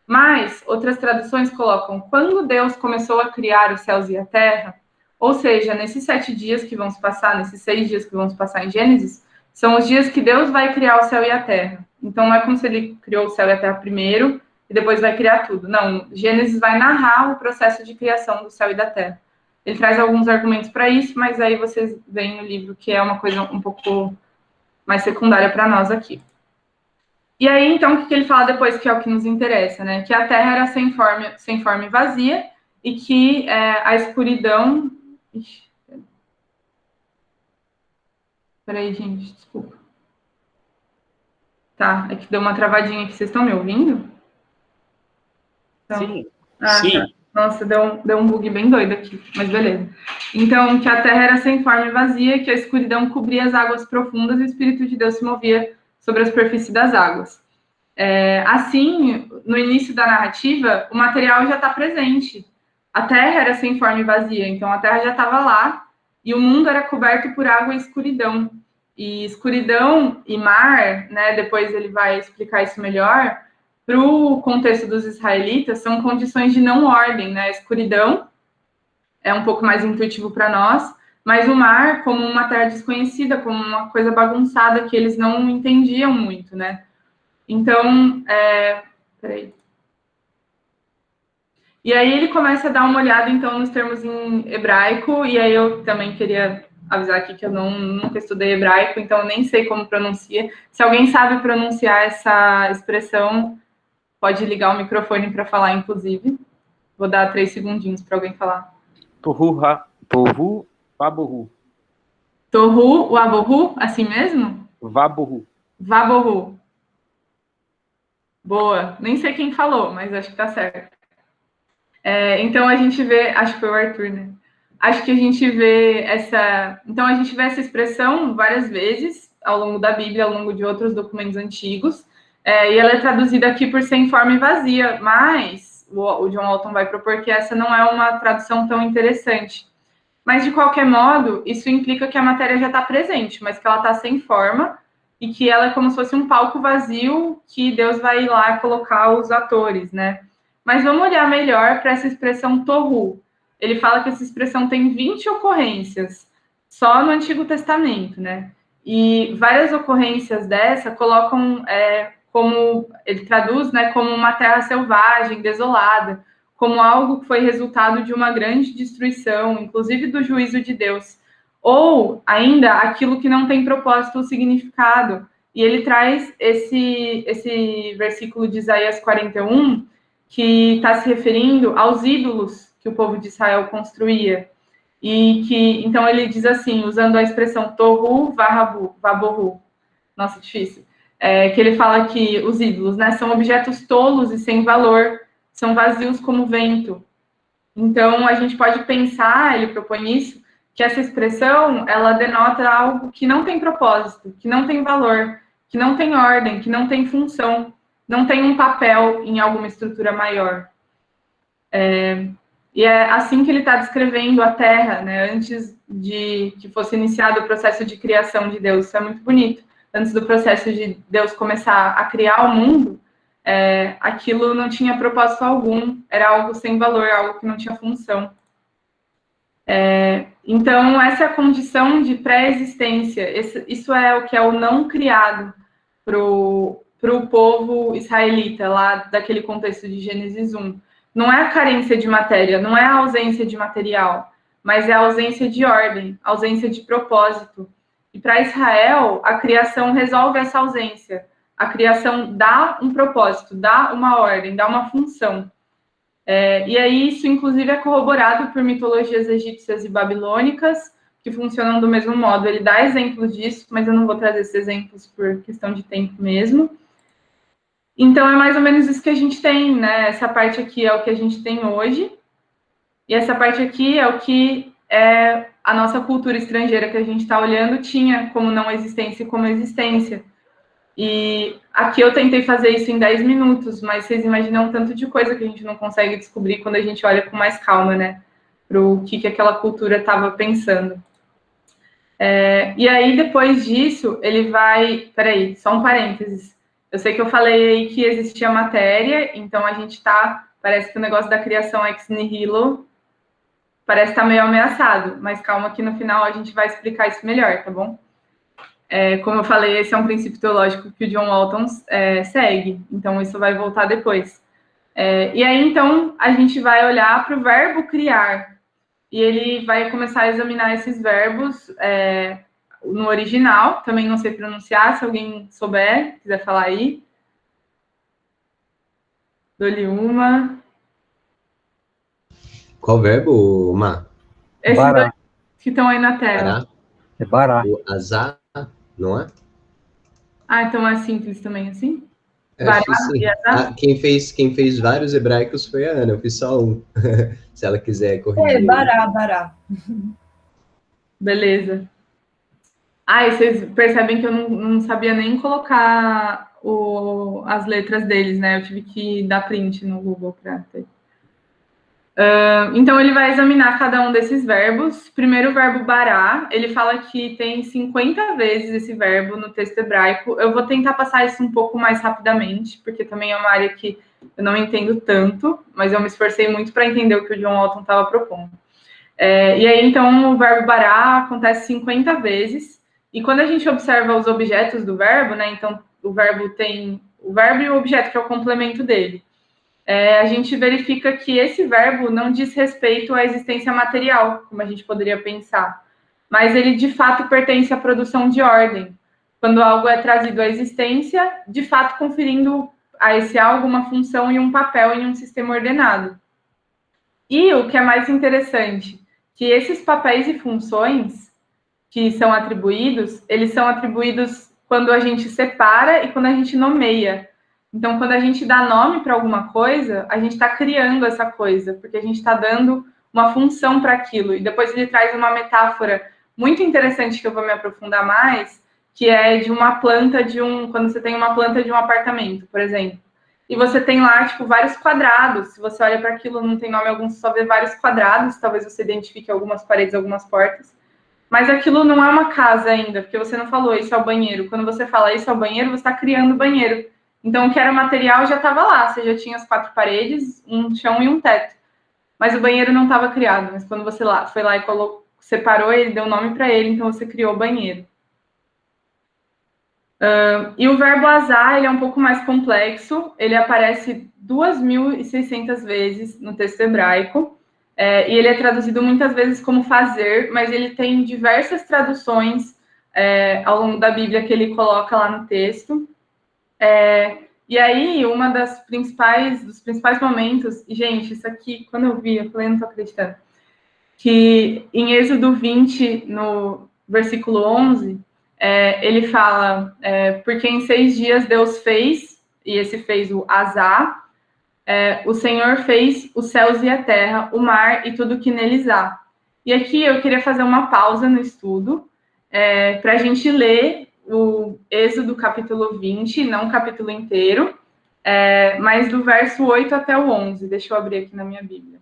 Mas outras traduções colocam quando Deus começou a criar os céus e a terra, ou seja, nesses 7 dias que vão se passar, nesses 6 dias que vão se passar em Gênesis, são os dias que Deus vai criar o céu e a terra. Então não é como se ele criou o céu e a terra primeiro e depois vai criar tudo. Não, Gênesis vai narrar o processo de criação do céu e da terra. Ele traz alguns argumentos para isso, mas aí vocês veem no livro que é uma coisa um pouco mais secundária para nós aqui. E aí, então, o que ele fala depois, que é o que nos interessa, né? Que a Terra era sem forma e vazia, e que a escuridão... Ixi. Peraí, gente, desculpa. Tá, é que deu uma travadinha aqui. Vocês estão me ouvindo? Então... Sim. Sim. Tá. Nossa, deu um bug bem doido aqui, mas beleza. Então, que a Terra era sem forma e vazia, que a escuridão cobria as águas profundas e o Espírito de Deus se movia sobre a superfície das águas. Assim, no início da narrativa, o material já está presente. A Terra era sem forma e vazia, então a Terra já estava lá e o mundo era coberto por água e escuridão. E escuridão e mar, né, depois ele vai explicar isso melhor, para o contexto dos israelitas, são condições de não ordem, né? A escuridão é um pouco mais intuitivo para nós, mas o mar como uma terra desconhecida, como uma coisa bagunçada que eles não entendiam muito, né? Então, peraí. E aí ele começa a dar uma olhada, então, nos termos em hebraico, e aí eu também queria avisar aqui que eu nunca estudei hebraico, então eu nem sei como pronuncia. Se alguém sabe pronunciar essa expressão, pode ligar o microfone para falar, inclusive. Vou dar 3 segundinhos para alguém falar. Tohu Vabohu. Tohu Vabohu, assim mesmo? Vabohu. Vabohu. Boa. Nem sei quem falou, mas acho que tá certo. Então a gente vê, acho que foi o Arthur, né? Acho que a gente vê essa... Então a gente vê essa expressão várias vezes ao longo da Bíblia, ao longo de outros documentos antigos, e ela é traduzida aqui por sem forma e vazia, mas o John Walton vai propor que essa não é uma tradução tão interessante. Mas, de qualquer modo, isso implica que a matéria já está presente, mas que ela está sem forma e que ela é como se fosse um palco vazio que Deus vai ir lá colocar os atores, né? Mas vamos olhar melhor para essa expressão tohu. Ele fala que essa expressão tem 20 ocorrências só no Antigo Testamento, né? E várias ocorrências dessa colocam, como ele traduz, né, como uma terra selvagem, desolada, como algo que foi resultado de uma grande destruição, inclusive do juízo de Deus, ou ainda aquilo que não tem propósito ou significado. E ele traz esse versículo de Isaías 41, que está se referindo aos ídolos que o povo de Israel construía. E que, então, ele diz assim, usando a expressão tohu vabohu. Nossa, difícil. Que ele fala que os ídolos, né, são objetos tolos e sem valor, são vazios como vento. Então, a gente pode pensar, ele propõe isso, que essa expressão, ela denota algo que não tem propósito, que não tem valor, que não tem ordem, que não tem função, não tem um papel em alguma estrutura maior. E é assim que ele está descrevendo a Terra, né, antes de que fosse iniciado o processo de criação de Deus. Isso é muito bonito. Antes do processo de Deus começar a criar o mundo, aquilo não tinha propósito algum, era algo sem valor, algo que não tinha função. Então, essa é a condição de pré-existência. Isso é o que é o não criado para o povo israelita, lá daquele contexto de Gênesis 1. Não é a carência de matéria, não é a ausência de material, mas é a ausência de ordem, a ausência de propósito. E para Israel, a criação resolve essa ausência. A criação dá um propósito, dá uma ordem, dá uma função. E aí isso, inclusive, é corroborado por mitologias egípcias e babilônicas, que funcionam do mesmo modo. Ele dá exemplos disso, mas eu não vou trazer esses exemplos por questão de tempo mesmo. Então, é mais ou menos isso que a gente tem, né? Essa parte aqui é o que a gente tem hoje, e essa parte aqui é o que a nossa cultura estrangeira que a gente está olhando tinha como não existência e como existência. E aqui eu tentei fazer isso em 10 minutos, mas vocês imaginam tanto de coisa que a gente não consegue descobrir quando a gente olha com mais calma, né? Para o que aquela cultura estava pensando. E aí, depois disso, ele vai... Peraí, só um parênteses. Eu sei que eu falei aí que existia matéria, então a gente tá... Parece que o negócio da criação ex nihilo parece estar meio ameaçado, mas calma que no final a gente vai explicar isso melhor, tá bom? Como eu falei, esse é um princípio teológico que o John Walton segue, então isso vai voltar depois. E aí, então, a gente vai olhar para o verbo criar, e ele vai começar a examinar esses verbos no original, também não sei pronunciar, se alguém souber, quiser falar aí. Dou-lhe uma. Qual verbo, Má? Esses dois que estão aí na tela. Bará? É bará. O azar, não é? Então é simples também, assim? Acho que sim. Quem fez vários hebraicos foi a Ana, eu fiz só um. Se ela quiser corrigir. Bará. Beleza. E vocês percebem que eu não sabia nem colocar as letras deles, né? Eu tive que dar print no Google para ter. Então, ele vai examinar cada um desses verbos. Primeiro, o verbo bará. Ele fala que tem 50 vezes esse verbo no texto hebraico. Eu vou tentar passar isso um pouco mais rapidamente, porque também é uma área que eu não entendo tanto, mas eu me esforcei muito para entender o que o John Walton estava propondo. E aí, então, o verbo bará acontece 50 vezes. E quando a gente observa os objetos do verbo, né? Então, o verbo tem o verbo e o objeto, que é o complemento dele. A gente verifica que esse verbo não diz respeito à existência material, como a gente poderia pensar, mas ele de fato pertence à produção de ordem. Quando algo é trazido à existência, de fato conferindo a esse algo uma função e um papel em um sistema ordenado. E o que é mais interessante, que esses papéis e funções que são atribuídos, eles são atribuídos quando a gente separa e quando a gente nomeia. Então, quando a gente dá nome para alguma coisa, a gente está criando essa coisa, porque a gente está dando uma função para aquilo. E depois ele traz uma metáfora muito interessante que eu vou me aprofundar mais, que é de uma planta quando você tem uma planta de um apartamento, por exemplo. e você tem lá, tipo, vários quadrados. Se você olha para aquilo, não tem nome algum, você só vê vários quadrados, talvez você identifique algumas paredes, algumas portas. Mas aquilo não é uma casa ainda, porque você não falou isso é o banheiro. Quando você fala isso é o banheiro, você está criando o banheiro. Então, o que era material já estava lá, você já tinha as 4 paredes, um chão e um teto. Mas o banheiro não estava criado. Mas quando você foi lá e separou ele, deu nome para ele, então você criou o banheiro. E o verbo azar, ele é um pouco mais complexo, ele aparece 2.600 vezes no texto hebraico, e ele é traduzido muitas vezes como fazer, mas ele tem diversas traduções ao longo da Bíblia que ele coloca lá no texto. E aí, dos principais momentos, gente, isso aqui, quando eu vi, eu falei, não tô acreditando, que em Êxodo 20, no versículo 11, ele fala, porque em 6 dias Deus fez, e esse fez o azar, o Senhor fez os céus e a terra, o mar e tudo que neles há. E aqui eu queria fazer uma pausa no estudo, para a gente ler o Êxodo capítulo 20, não o capítulo inteiro, mas do verso 8 até o 11. Deixa eu abrir aqui na minha Bíblia.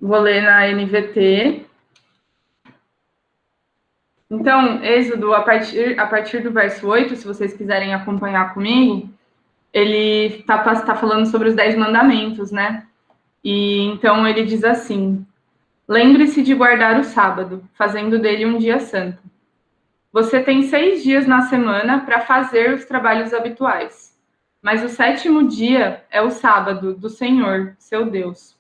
Vou ler na NVT. Então, Êxodo, a partir do verso 8, se vocês quiserem acompanhar comigo, ele está falando sobre os 10 mandamentos, né? E então ele diz assim: lembre-se de guardar o sábado, fazendo dele um dia santo. Você tem 6 dias na semana para fazer os trabalhos habituais, mas o 7º dia é o sábado do Senhor, seu Deus.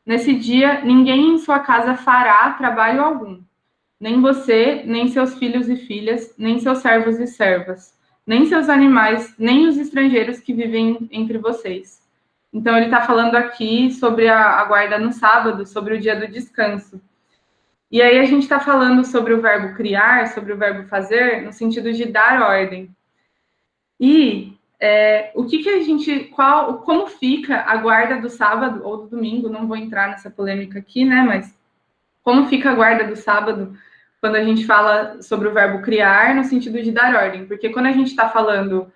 Nesse dia, ninguém em sua casa fará trabalho algum. Nem você, nem seus filhos e filhas, nem seus servos e servas, nem seus animais, nem os estrangeiros que vivem entre vocês. Então, ele está falando aqui sobre a guarda no sábado, sobre o dia do descanso. E aí a gente está falando sobre o verbo criar, sobre o verbo fazer, no sentido de dar ordem. E como fica a guarda do sábado ou do domingo? Não vou entrar nessa polêmica aqui, né? Mas como fica a guarda do sábado quando a gente fala sobre o verbo criar no sentido de dar ordem? Porque quando a gente está falando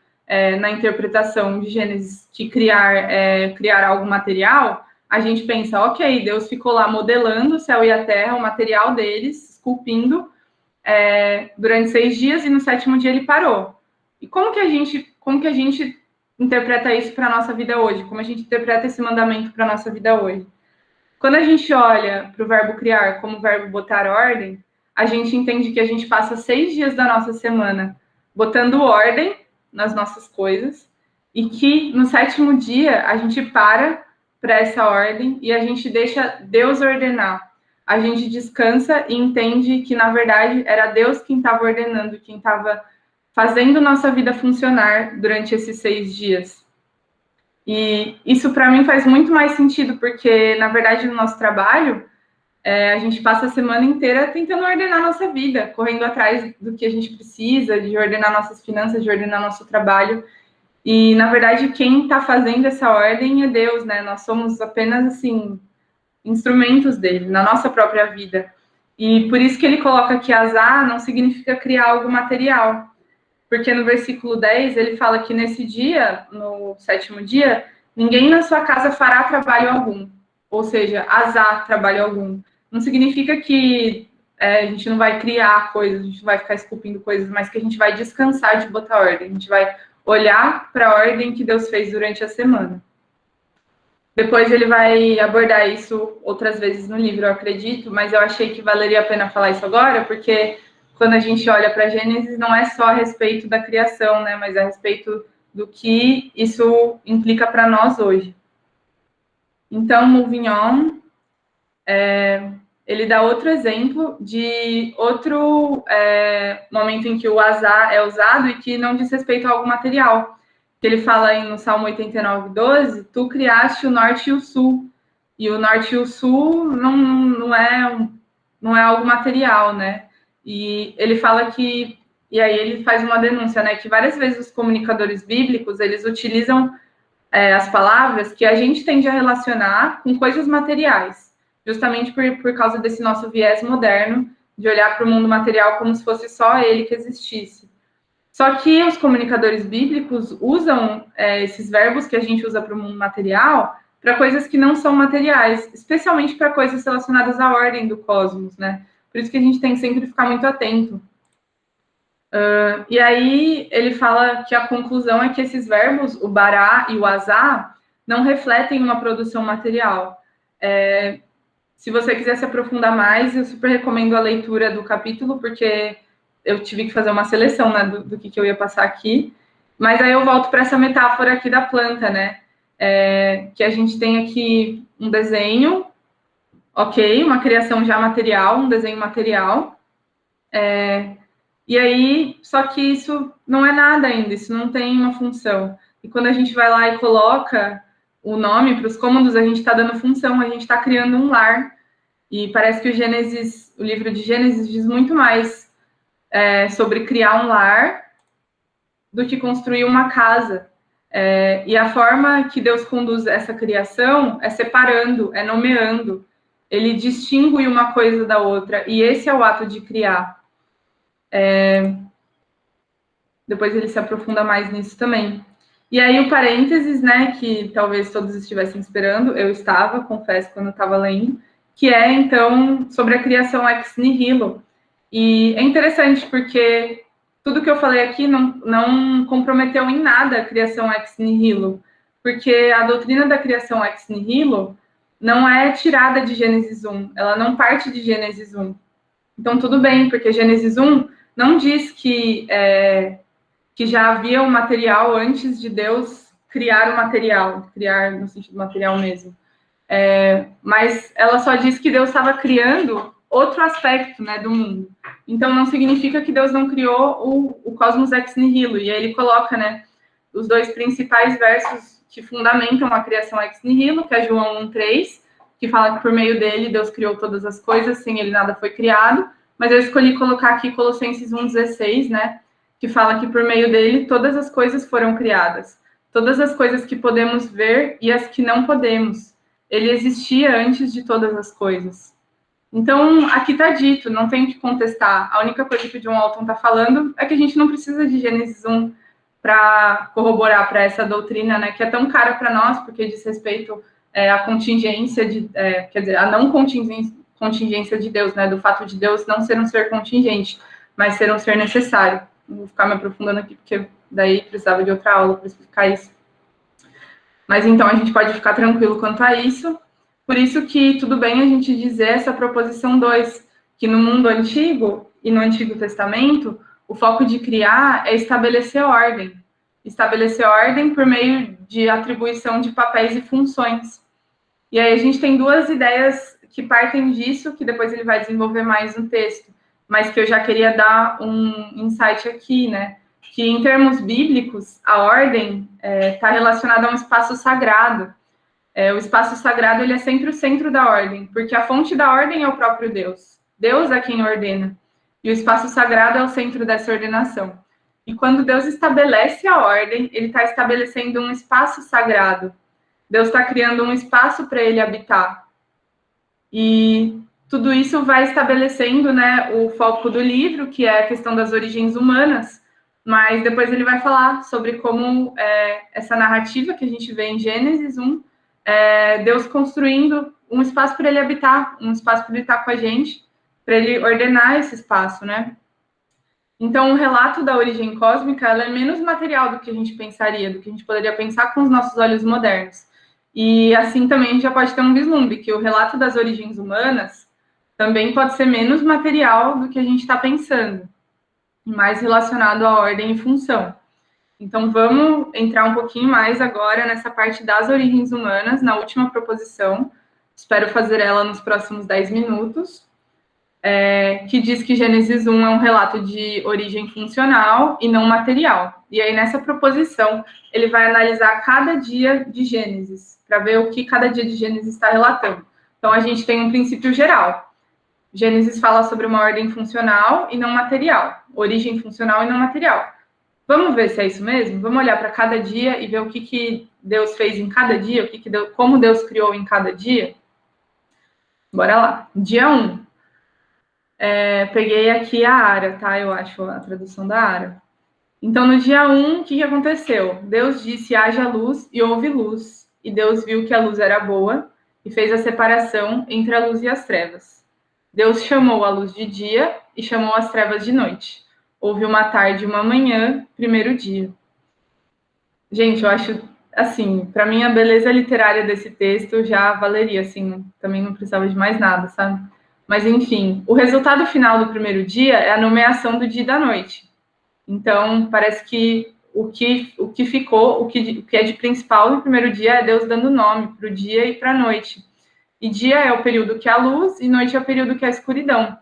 na interpretação de Gênesis que criar algo material, a gente pensa, ok, Deus ficou lá modelando o céu e a terra, o material deles, esculpindo durante 6 dias e no 7º dia ele parou. E como que a gente interpreta isso para a nossa vida hoje? Como a gente interpreta esse mandamento para a nossa vida hoje? Quando a gente olha para o verbo criar como o verbo botar ordem, a gente entende que a gente passa 6 dias da nossa semana botando ordem nas nossas coisas e que no 7º dia a gente para essa ordem e a gente deixa Deus ordenar. A gente descansa e entende que, na verdade, era Deus quem estava ordenando, quem estava fazendo nossa vida funcionar durante esses 6 dias. E isso, para mim, faz muito mais sentido, porque, na verdade, no nosso trabalho, a gente passa a semana inteira tentando ordenar nossa vida, correndo atrás do que a gente precisa, de ordenar nossas finanças, de ordenar nosso trabalho. E, na verdade, quem está fazendo essa ordem é Deus, né? Nós somos apenas, assim, instrumentos dele, na nossa própria vida. E por isso que ele coloca que azar não significa criar algo material. Porque no versículo 10, ele fala que nesse dia, no 7º dia, ninguém na sua casa fará trabalho algum. Ou seja, azar trabalho algum. Não significa que a gente não vai criar coisas, a gente não vai ficar esculpindo coisas, mas que a gente vai descansar de botar ordem. A gente vai olhar para a ordem que Deus fez durante a semana. Depois ele vai abordar isso outras vezes no livro, eu acredito, mas eu achei que valeria a pena falar isso agora, porque quando a gente olha para Gênesis, não é só a respeito da criação, né, mas é a respeito do que isso implica para nós hoje. Então, moving on, ele dá outro exemplo de outro momento em que o azar é usado e que não diz respeito a algo material. Ele fala aí no Salmo 89, 12, tu criaste o norte e o sul. E o norte e o sul não é algo material, né? E ele fala que... E aí ele faz uma denúncia, né? Que várias vezes os comunicadores bíblicos, eles utilizam as palavras que a gente tende a relacionar com coisas materiais. Justamente por causa desse nosso viés moderno de olhar para o mundo material como se fosse só ele que existisse. Só que os comunicadores bíblicos usam esses verbos que a gente usa para o mundo material para coisas que não são materiais, especialmente para coisas relacionadas à ordem do cosmos, né? Por isso que a gente tem que sempre ficar muito atento. E aí ele fala que a conclusão é que esses verbos, o bará e o azá, não refletem uma produção material. Se você quiser se aprofundar mais, eu super recomendo a leitura do capítulo, porque eu tive que fazer uma seleção, né, do que eu ia passar aqui. Mas aí eu volto para essa metáfora aqui da planta, né? Que a gente tem aqui um desenho, ok, uma criação já material, um desenho material. E aí, só que isso não é nada ainda, isso não tem uma função. E quando a gente vai lá e coloca o nome para os cômodos, a gente está dando função, a gente está criando um lar. E parece que o livro de Gênesis diz muito mais sobre criar um lar do que construir uma casa. E a forma que Deus conduz essa criação é separando, é nomeando. Ele distingue uma coisa da outra, e esse é o ato de criar. Depois ele se aprofunda mais nisso também. E aí o parênteses, né, que talvez todos estivessem esperando, eu estava, confesso, quando eu estava lendo, que é, então, sobre a criação ex nihilo. E é interessante porque tudo que eu falei aqui não comprometeu em nada a criação ex nihilo, porque a doutrina da criação ex nihilo não é tirada de Gênesis 1, ela não parte de Gênesis 1. Então, tudo bem, porque Gênesis 1 não diz que já havia um material antes de Deus criar o material, criar no sentido material mesmo. Mas ela só diz que Deus estava criando outro aspecto, né, do mundo. Então, não significa que Deus não criou o cosmos ex nihilo. E aí ele coloca, né, os dois principais versos que fundamentam a criação ex nihilo, que é João 1:3, que fala que por meio dele Deus criou todas as coisas, sem ele nada foi criado. Mas eu escolhi colocar aqui Colossenses 1:16, né, que fala que por meio dele todas as coisas foram criadas. Todas as coisas que podemos ver e as que não podemos. Ele existia antes de todas as coisas. Então, aqui está dito, não tem o que contestar. A única coisa que o John Walton está falando é que a gente não precisa de Gênesis 1 para corroborar para essa doutrina, né, que é tão cara para nós, porque diz respeito à contingência, quer dizer, a não contingência de Deus, né, do fato de Deus não ser um ser contingente, mas ser um ser necessário. Não vou ficar me aprofundando aqui, porque daí precisava de outra aula para explicar isso. Mas então a gente pode ficar tranquilo quanto a isso. Por isso que tudo bem a gente dizer essa proposição 2, que no mundo antigo e no Antigo Testamento, o foco de criar é estabelecer ordem. Estabelecer ordem por meio de atribuição de papéis e funções. E aí a gente tem duas ideias que partem disso, que depois ele vai desenvolver mais no texto, mas que eu já queria dar um insight aqui, né? Que em termos bíblicos, a ordem está relacionada a um espaço sagrado. O espaço sagrado ele é sempre o centro da ordem, porque a fonte da ordem é o próprio Deus. Deus é quem ordena. E o espaço sagrado é o centro dessa ordenação. E quando Deus estabelece a ordem, ele está estabelecendo um espaço sagrado. Deus está criando um espaço para ele habitar. E tudo isso vai estabelecendo, né, o foco do livro, que é a questão das origens humanas, mas depois ele vai falar sobre como essa narrativa que a gente vê em Gênesis 1, Deus construindo um espaço para ele habitar, um espaço para ele estar com a gente, para ele ordenar esse espaço, né? Então, o relato da origem cósmica ela é menos material do que a gente pensaria, do que a gente poderia pensar com os nossos olhos modernos. E assim também a gente já pode ter um vislumbre, que o relato das origens humanas também pode ser menos material do que a gente está pensando, mais relacionado à ordem e função. Então, vamos entrar um pouquinho mais agora nessa parte das origens humanas, na última proposição. Espero fazer ela nos próximos 10 minutos, que diz que Gênesis 1 é um relato de origem funcional e não material. E aí, nessa proposição, ele vai analisar cada dia de Gênesis, para ver o que cada dia de Gênesis está relatando. Então, a gente tem um princípio geral. Gênesis fala sobre uma ordem funcional e não material. Origem funcional e não material. Vamos ver se é isso mesmo? Vamos olhar para cada dia e ver o que Deus fez em cada dia, como Deus criou em cada dia? Bora lá. Dia 1. Peguei aqui a Ara, tá? Eu acho a tradução da Ara. Então, no dia 1, o que aconteceu? Deus disse, haja luz, e houve luz. E Deus viu que a luz era boa, e fez a separação entre a luz e as trevas. Deus chamou a luz de dia, e chamou as trevas de noite. Houve uma tarde e uma manhã, primeiro dia. Gente, eu acho, assim, para mim a beleza literária desse texto já valeria, assim, também não precisava de mais nada, sabe? Mas, enfim, o resultado final do primeiro dia é a nomeação do dia e da noite. Então, parece que o que ficou, o que é de principal no primeiro dia é Deus dando nome para o dia e para a noite. E dia é o período que há luz e noite é o período que há escuridão.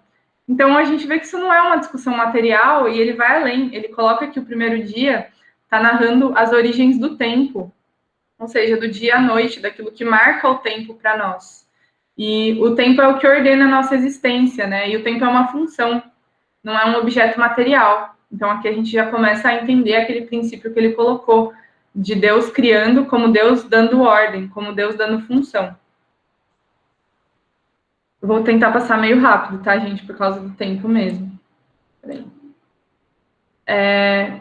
Então, a gente vê que isso não é uma discussão material e ele vai além. Ele coloca que o primeiro dia está narrando as origens do tempo, ou seja, do dia à noite, daquilo que marca o tempo para nós. E o tempo é o que ordena a nossa existência, né? E o tempo é uma função, não é um objeto material. Então, aqui a gente já começa a entender aquele princípio que ele colocou, de Deus criando como Deus dando ordem, como Deus dando função. Eu vou tentar passar meio rápido, tá, gente? Por causa do tempo mesmo. Peraí.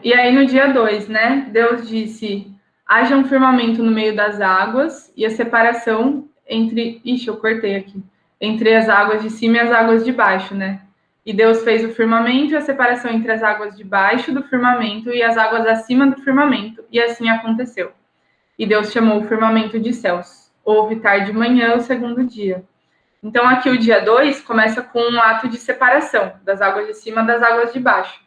E aí, no dia 2, né? Deus disse, haja um firmamento no meio das águas e a separação entre... Ixi, eu cortei aqui. Entre as águas de cima e as águas de baixo, né? E Deus fez o firmamento e a separação entre as águas de baixo do firmamento e as águas acima do firmamento. E assim aconteceu. E Deus chamou o firmamento de céus. Houve tarde e manhã, o segundo dia. Então, aqui o dia 2 começa com um ato de separação das águas de cima das águas de baixo.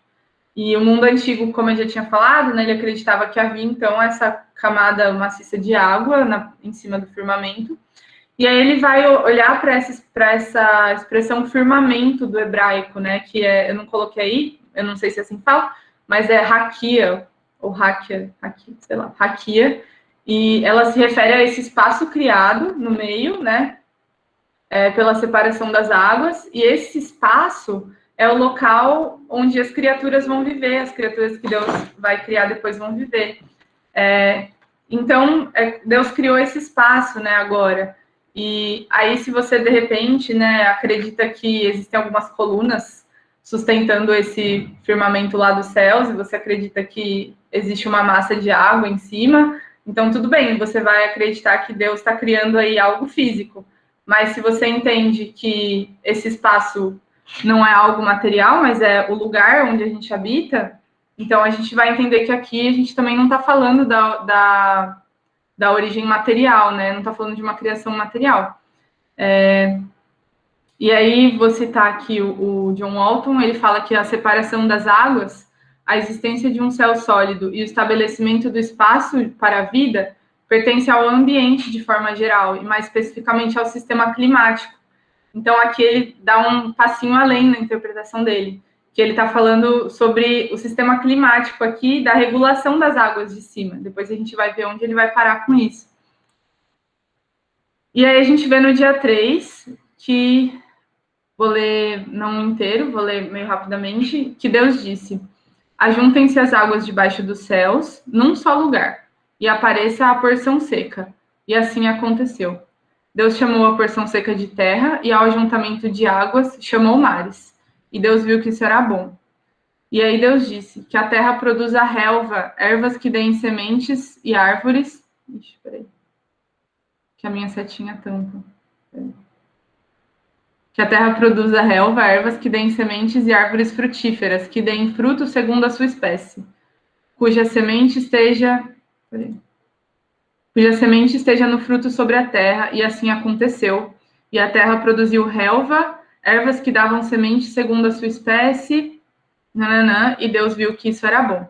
E o mundo antigo, como eu já tinha falado, né, ele acreditava que havia, então, essa camada maciça de água em cima do firmamento. E aí ele vai olhar para essa expressão firmamento do hebraico, né, que é, eu não coloquei aí, eu não sei se é assim que fala, mas é raquia, ou raquia, sei lá, raquia, e ela se refere a esse espaço criado no meio, né, pela separação das águas, e esse espaço é o local onde as criaturas vão viver, as criaturas que Deus vai criar depois vão viver. Então, Deus criou esse espaço, né, agora. E aí, se você, de repente, né, acredita que existem algumas colunas sustentando esse firmamento lá dos céus, e você acredita que existe uma massa de água em cima, então tudo bem, você vai acreditar que Deus está criando aí algo físico. Mas se você entende que esse espaço não é algo material, mas é o lugar onde a gente habita, então a gente vai entender que aqui a gente também não está falando da origem material, né? Não está falando de uma criação material. E aí, vou citar aqui o John Walton, ele fala que a separação das águas, a existência de um céu sólido e o estabelecimento do espaço para a vida pertence ao ambiente de forma geral, e mais especificamente ao sistema climático. Então, aqui ele dá um passinho além na interpretação dele, que ele está falando sobre o sistema climático aqui, da regulação das águas de cima. Depois a gente vai ver onde ele vai parar com isso. E aí a gente vê no dia 3, que vou ler não inteiro, vou ler meio rapidamente, que Deus disse, ajuntem-se as águas debaixo dos céus, num só lugar, e apareça a porção seca. E assim aconteceu. Deus chamou a porção seca de terra, e ao ajuntamento de águas chamou mares. E Deus viu que isso era bom. E aí Deus disse que a terra produza relva, ervas que deem sementes e árvores... Ixi, peraí. Que a minha setinha tampa. Peraí. Que a terra produza relva, ervas que deem sementes e árvores frutíferas, que deem fruto segundo a sua espécie, cuja semente esteja no fruto sobre a terra, e assim aconteceu. E a terra produziu relva, ervas que davam semente segundo a sua espécie, e Deus viu que isso era bom.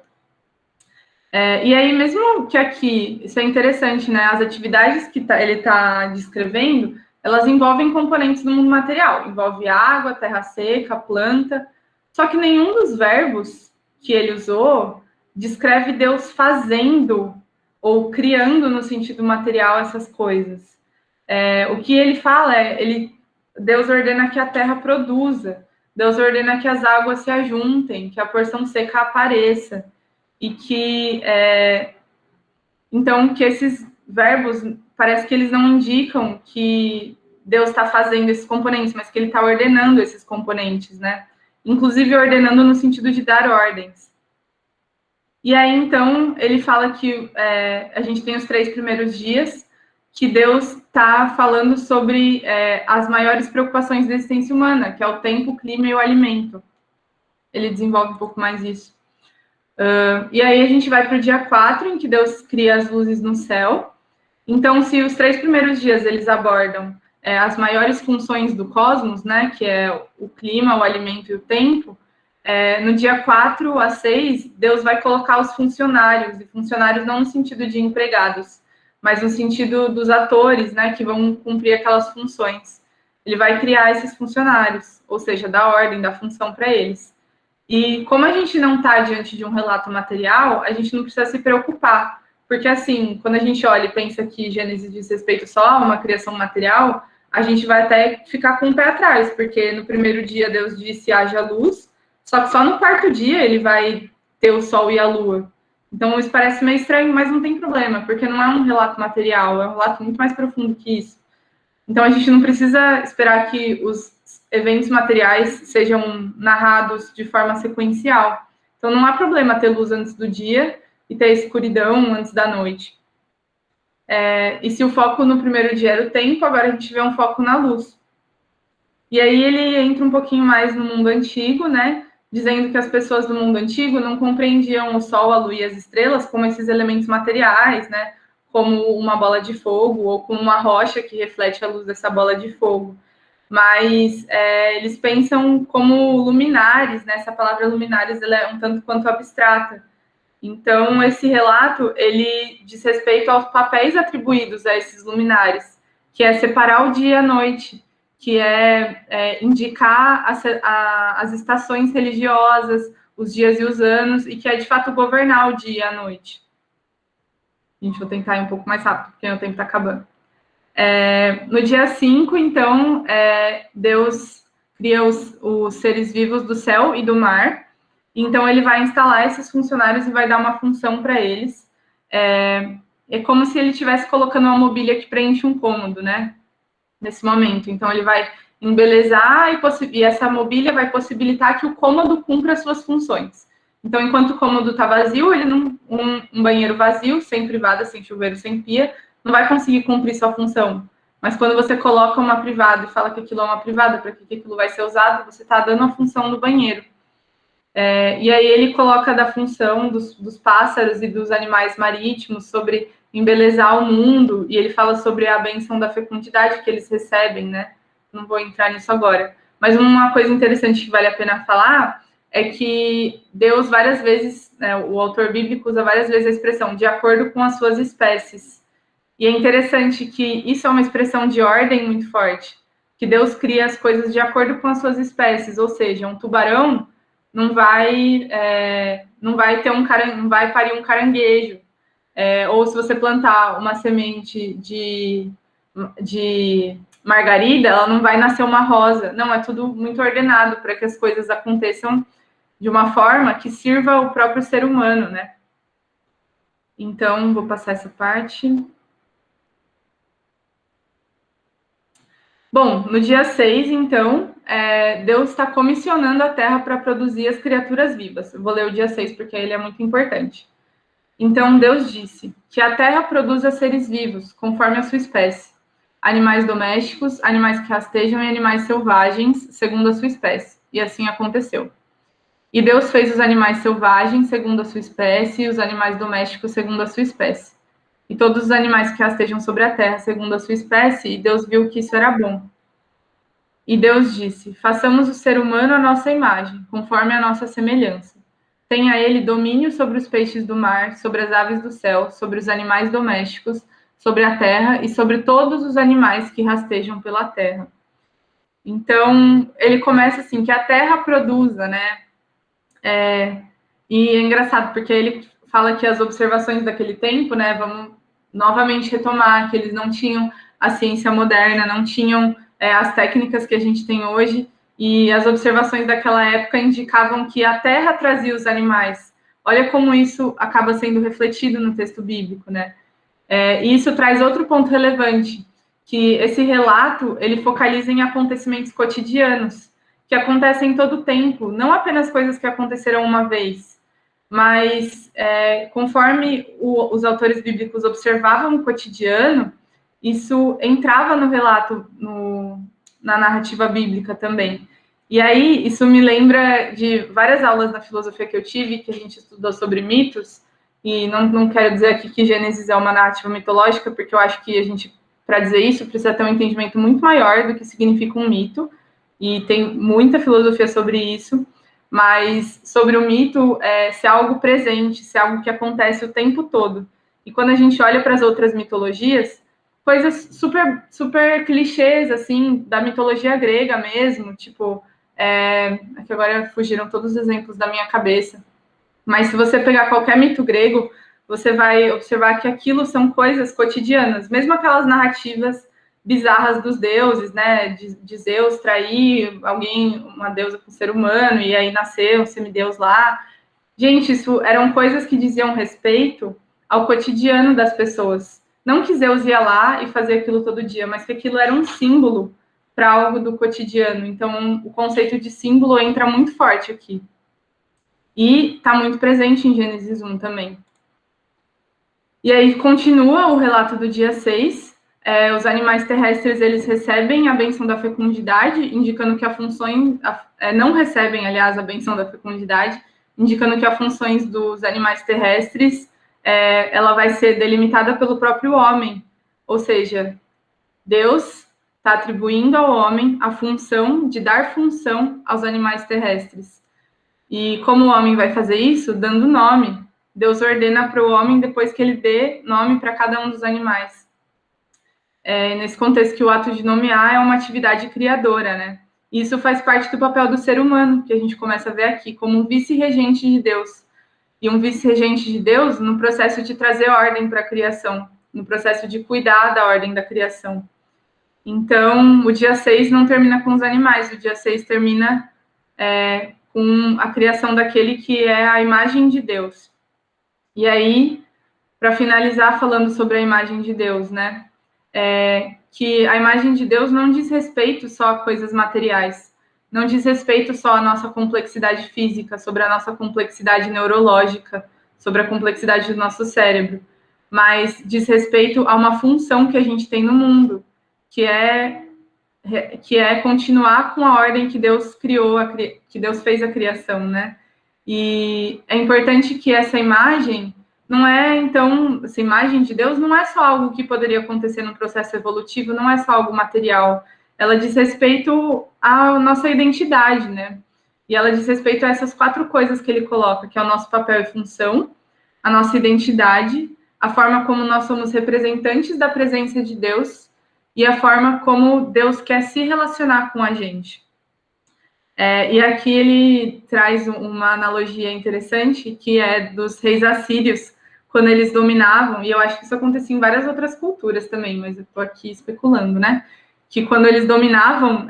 E aí, mesmo que aqui, isso é interessante, né? As atividades que ele está descrevendo, elas envolvem componentes do mundo material. Envolve água, terra seca, planta. Só que nenhum dos verbos que ele usou descreve Deus fazendo ou criando no sentido material essas coisas. O que ele fala Deus ordena que a terra produza, Deus ordena que as águas se ajuntem, que a porção seca apareça, e que, então, que esses verbos, parece que eles não indicam que Deus está fazendo esses componentes, mas que ele está ordenando esses componentes, né? Inclusive ordenando no sentido de dar ordens. E aí, então, ele fala que a gente tem os 3 primeiros dias, que Deus está falando sobre as maiores preocupações da existência humana, que é o tempo, o clima e o alimento. Ele desenvolve um pouco mais isso. E aí a gente vai para o dia 4, em que Deus cria as luzes no céu. Então, se os 3 primeiros dias eles abordam as maiores funções do cosmos, né, que é o clima, o alimento e o tempo, no dia 4 a 6, Deus vai colocar os funcionários, e funcionários não no sentido de empregados, mas no sentido dos atores, né, que vão cumprir aquelas funções. Ele vai criar esses funcionários, ou seja, dar ordem, dar função para eles. E como a gente não está diante de um relato material, a gente não precisa se preocupar, porque assim, quando a gente olha e pensa que Gênesis diz respeito só a uma criação material, a gente vai até ficar com o pé atrás, porque no primeiro dia Deus disse haja luz, só que só no 4º dia ele vai ter o sol e a lua. Então isso parece meio estranho, mas não tem problema, porque não é um relato material, é um relato muito mais profundo que isso. Então a gente não precisa esperar que os eventos materiais sejam narrados de forma sequencial. Então não há problema ter luz antes do dia e ter escuridão antes da noite. E se o foco no primeiro dia era o tempo, agora a gente vê um foco na luz. E aí ele entra um pouquinho mais no mundo antigo, né? Dizendo que as pessoas do mundo antigo não compreendiam o Sol, a Lua e as estrelas como esses elementos materiais, né? Como uma bola de fogo ou como uma rocha que reflete a luz dessa bola de fogo. Mas eles pensam como luminares, né? Essa palavra luminares ela é um tanto quanto abstrata. Então, esse relato, ele diz respeito aos papéis atribuídos a esses luminares, que é separar o dia e a noite, que é indicar as estações religiosas, os dias e os anos, e que é, de fato, governar o dia e a noite. Gente, vou tentar ir um pouco mais rápido, porque o tempo está acabando. No dia 5, então, Deus cria os seres vivos do céu e do mar. Então, ele vai instalar esses funcionários e vai dar uma função para eles. É como se ele estivesse colocando uma mobília que preenche um cômodo, né? Nesse momento. Então, ele vai embelezar e essa mobília vai possibilitar que o cômodo cumpra as suas funções. Então, enquanto o cômodo está vazio, um banheiro vazio, sem privada, sem chuveiro, sem pia, não vai conseguir cumprir sua função. Mas quando você coloca uma privada e fala que aquilo é uma privada, para que aquilo vai ser usado, você está dando a função do banheiro. E aí ele coloca da função dos pássaros e dos animais marítimos sobre embelezar o mundo, e ele fala sobre a benção da fecundidade que eles recebem, né? Não vou entrar nisso agora. Mas uma coisa interessante que vale a pena falar é que Deus várias vezes, né, o autor bíblico usa várias vezes a expressão de acordo com as suas espécies. E é interessante que isso é uma expressão de ordem muito forte, que Deus cria as coisas de acordo com as suas espécies, ou seja, um tubarão não vai parir um caranguejo, ou se você plantar uma semente de margarida, ela não vai nascer uma rosa. Não, é tudo muito ordenado para que as coisas aconteçam de uma forma que sirva o próprio ser humano, né? Então, vou passar essa parte. Bom, no dia 6, então, Deus está comissionando a Terra para produzir as criaturas vivas. Eu vou ler o dia 6 porque ele é muito importante. Então, Deus disse que a Terra produza seres vivos, conforme a sua espécie. Animais domésticos, animais que rastejam e animais selvagens, segundo a sua espécie. E assim aconteceu. E Deus fez os animais selvagens, segundo a sua espécie, e os animais domésticos, segundo a sua espécie. E todos os animais que rastejam sobre a terra, segundo a sua espécie, e Deus viu que isso era bom. E Deus disse, façamos o ser humano à nossa imagem, conforme a nossa semelhança. Tenha ele domínio sobre os peixes do mar, sobre as aves do céu, sobre os animais domésticos, sobre a terra e sobre todos os animais que rastejam pela terra. Então, ele começa assim, que a terra produza, né? E é engraçado, porque ele fala que as observações daquele tempo, né, vamos novamente retomar, que eles não tinham a ciência moderna, não tinham as técnicas que a gente tem hoje, e as observações daquela época indicavam que a terra trazia os animais. Olha como isso acaba sendo refletido no texto bíblico, né? E isso traz outro ponto relevante, que esse relato, ele focaliza em acontecimentos cotidianos, que acontecem todo o tempo, não apenas coisas que aconteceram uma vez. mas conforme os autores bíblicos observavam o cotidiano, isso entrava no relato, na narrativa bíblica também. E aí, isso me lembra de várias aulas na filosofia que eu tive, que a gente estudou sobre mitos, e não quero dizer aqui que Gênesis é uma narrativa mitológica, porque eu acho que a gente, para dizer isso, precisa ter um entendimento muito maior do que significa um mito, e tem muita filosofia sobre isso, mas sobre o mito ser algo presente, ser algo que acontece o tempo todo. E quando a gente olha para as outras mitologias, coisas super, super clichês, assim, da mitologia grega mesmo, tipo, aqui agora fugiram todos os exemplos da minha cabeça, mas se você pegar qualquer mito grego, você vai observar que aquilo são coisas cotidianas, mesmo aquelas narrativas bizarras dos deuses, né, de Zeus trair alguém, uma deusa com um ser humano, e aí nascer um semideus lá. Gente, isso eram coisas que diziam respeito ao cotidiano das pessoas. Não que Zeus ia lá e fazia aquilo todo dia, mas que aquilo era um símbolo para algo do cotidiano. Então, o conceito de símbolo entra muito forte aqui. E está muito presente em Gênesis 1 também. E aí continua o relato do dia 6. Os animais terrestres, eles recebem a benção da fecundidade, indicando que não recebem, aliás, a benção da fecundidade, indicando que as funções dos animais terrestres, ela vai ser delimitada pelo próprio homem. Ou seja, Deus está atribuindo ao homem a função de dar função aos animais terrestres. E como o homem vai fazer isso? Dando nome. Deus ordena para o homem depois que ele dê nome para cada um dos animais. Nesse contexto que o ato de nomear é uma atividade criadora, né? Isso faz parte do papel do ser humano, que a gente começa a ver aqui, como um vice-regente de Deus. E um vice-regente de Deus no processo de trazer ordem para a criação, no processo de cuidar da ordem da criação. Então, o dia 6 não termina com os animais, o dia 6 termina com a criação daquele que é a imagem de Deus. E aí, para finalizar falando sobre a imagem de Deus, né? Que a imagem de Deus não diz respeito só a coisas materiais, não diz respeito só à nossa complexidade física, sobre a nossa complexidade neurológica, sobre a complexidade do nosso cérebro, mas diz respeito a uma função que a gente tem no mundo, que é continuar com a ordem que Deus criou, que Deus fez a criação, né? E é importante que essa imagem não é, então, essa imagem de Deus não é só algo que poderia acontecer no processo evolutivo, não é só algo material. Ela diz respeito à nossa identidade, né? E ela diz respeito a essas 4 coisas que ele coloca, que é o nosso papel e função, a nossa identidade, a forma como nós somos representantes da presença de Deus e a forma como Deus quer se relacionar com a gente. E aqui ele traz uma analogia interessante, que é dos reis assírios, quando eles dominavam, e eu acho que isso acontecia em várias outras culturas também, mas eu estou aqui especulando, né? Que quando eles dominavam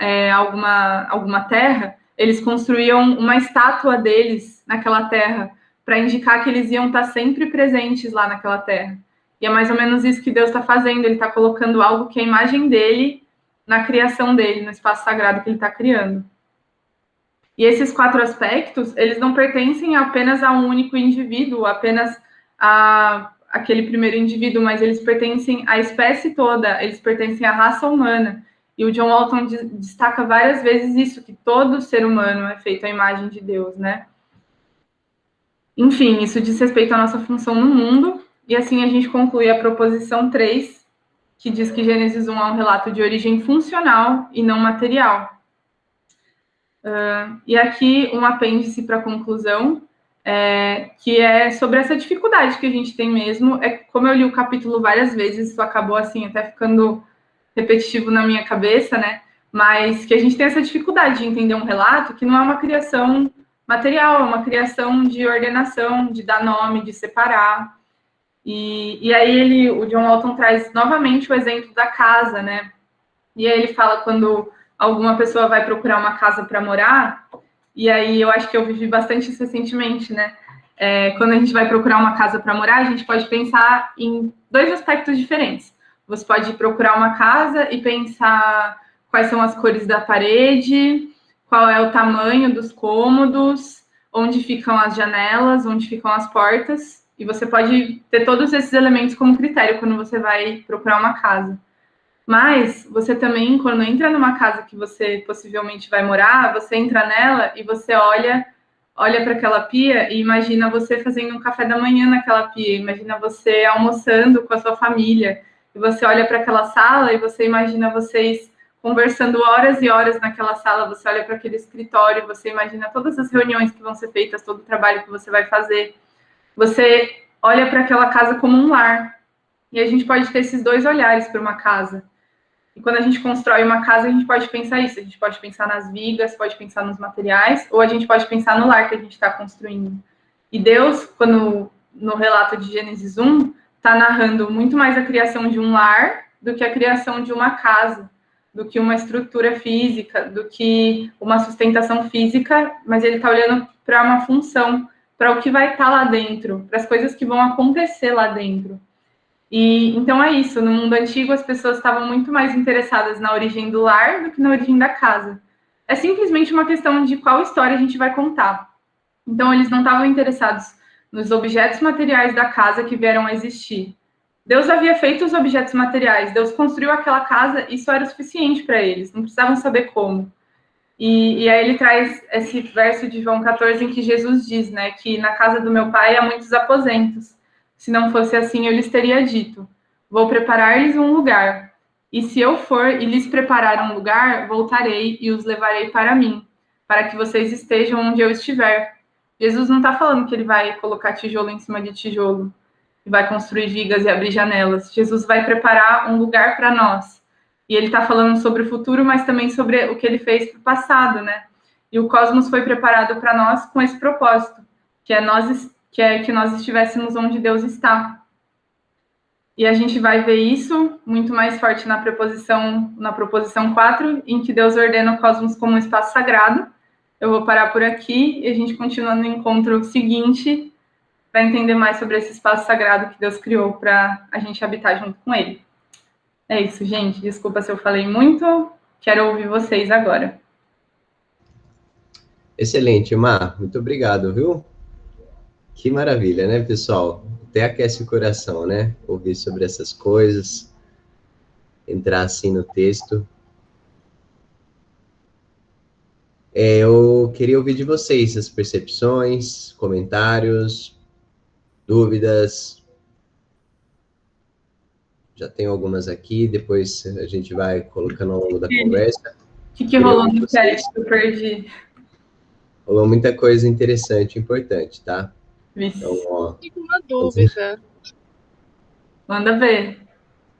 alguma terra, eles construíam uma estátua deles naquela terra, para indicar que eles iam estar sempre presentes lá naquela terra. E é mais ou menos isso que Deus está fazendo, ele está colocando algo que é a imagem dele na criação dele, no espaço sagrado que ele está criando. E esses 4 aspectos, eles não pertencem apenas a um único indivíduo, apenas a aquele primeiro indivíduo, mas eles pertencem à espécie toda, eles pertencem à raça humana. E o John Walton destaca várias vezes isso, que todo ser humano é feito à imagem de Deus, né? Enfim, isso diz respeito à nossa função no mundo, e assim a gente conclui a proposição 3, que diz que Gênesis 1 é um relato de origem funcional e não material. E aqui um apêndice para a conclusão, que é sobre essa dificuldade que a gente tem mesmo. Como eu li o capítulo várias vezes, isso acabou assim até ficando repetitivo na minha cabeça, né? Mas que a gente tem essa dificuldade de entender um relato que não é uma criação material, é uma criação de ordenação, de dar nome, de separar. E aí o John Walton traz novamente o exemplo da casa, né? E aí ele fala quando alguma pessoa vai procurar uma casa para morar, e aí eu acho que eu vivi bastante isso recentemente, né? Quando a gente vai procurar uma casa para morar, a gente pode pensar em 2 aspectos diferentes. Você pode procurar uma casa e pensar quais são as cores da parede, qual é o tamanho dos cômodos, onde ficam as janelas, onde ficam as portas, e você pode ter todos esses elementos como critério quando você vai procurar uma casa. Mas você também, quando entra numa casa que você possivelmente vai morar, você entra nela e você olha para aquela pia e imagina você fazendo um café da manhã naquela pia, imagina você almoçando com a sua família, e você olha para aquela sala e você imagina vocês conversando horas e horas naquela sala, você olha para aquele escritório, você imagina todas as reuniões que vão ser feitas, todo o trabalho que você vai fazer. Você olha para aquela casa como um lar. E a gente pode ter esses dois olhares para uma casa. E quando a gente constrói uma casa, a gente pode pensar isso. A gente pode pensar nas vigas, pode pensar nos materiais, ou a gente pode pensar no lar que a gente está construindo. E Deus, quando no relato de Gênesis 1, está narrando muito mais a criação de um lar do que a criação de uma casa, do que uma estrutura física, do que uma sustentação física, mas ele está olhando para uma função, para o que vai estar lá dentro, para as coisas que vão acontecer lá dentro. E então é isso. No mundo antigo, as pessoas estavam muito mais interessadas na origem do lar do que na origem da casa. É simplesmente uma questão de qual história a gente vai contar. Então, eles não estavam interessados nos objetos materiais da casa que vieram a existir. Deus havia feito os objetos materiais, Deus construiu aquela casa, isso era o suficiente para eles, não precisavam saber como. E aí ele traz esse verso de João 14 em que Jesus diz, né, que na casa do meu pai há muitos aposentos. Se não fosse assim, eu lhes teria dito: vou preparar-lhes um lugar. E se eu for e lhes preparar um lugar, voltarei e os levarei para mim, para que vocês estejam onde eu estiver. Jesus não está falando que ele vai colocar tijolo em cima de tijolo, e vai construir vigas e abrir janelas. Jesus vai preparar um lugar para nós. E ele está falando sobre o futuro, mas também sobre o que ele fez para o passado, né? E o cosmos foi preparado para nós com esse propósito, que é que nós estivéssemos onde Deus está. E a gente vai ver isso muito mais forte na proposição 4, em que Deus ordena o cosmos como um espaço sagrado. Eu vou parar por aqui e a gente continua no encontro seguinte para entender mais sobre esse espaço sagrado que Deus criou para a gente habitar junto com ele. É isso, gente. Desculpa se eu falei muito. Quero ouvir vocês agora. Excelente, Mar. Muito obrigado, viu? Que maravilha, né, pessoal? Até aquece o coração, né? Ouvir sobre essas coisas, entrar assim no texto. Eu queria ouvir de vocês as percepções, comentários, dúvidas. Já tenho algumas aqui, depois a gente vai colocando ao longo da conversa. O que rolou no chat que eu perdi? Rolou muita coisa interessante e importante, tá? Então, ó, tenho uma dúvida. Manda ver.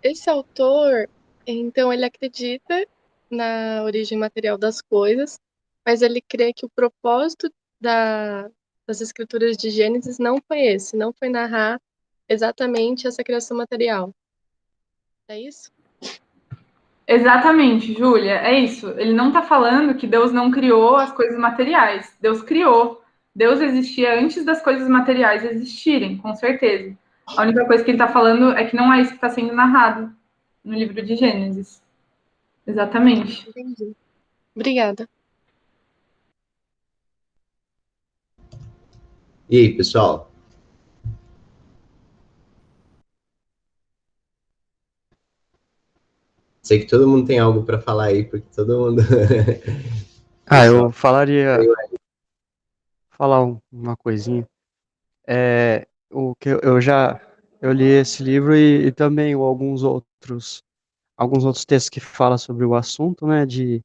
Esse autor, então, ele acredita na origem material das coisas, mas ele crê que o propósito das escrituras de Gênesis não foi esse, não foi narrar exatamente essa criação material. É isso? Exatamente, Júlia, é isso. Ele não está falando que Deus não criou as coisas materiais. Deus criou. Deus existia antes das coisas materiais existirem, com certeza. A única coisa que ele está falando é que não é isso que está sendo narrado no livro de Gênesis. Exatamente. Entendi. Obrigada. E aí, pessoal? Sei que todo mundo tem algo para falar aí, porque todo mundo. Eu falar uma coisinha. O que eu li esse livro e também alguns outros textos que falam sobre o assunto, né, de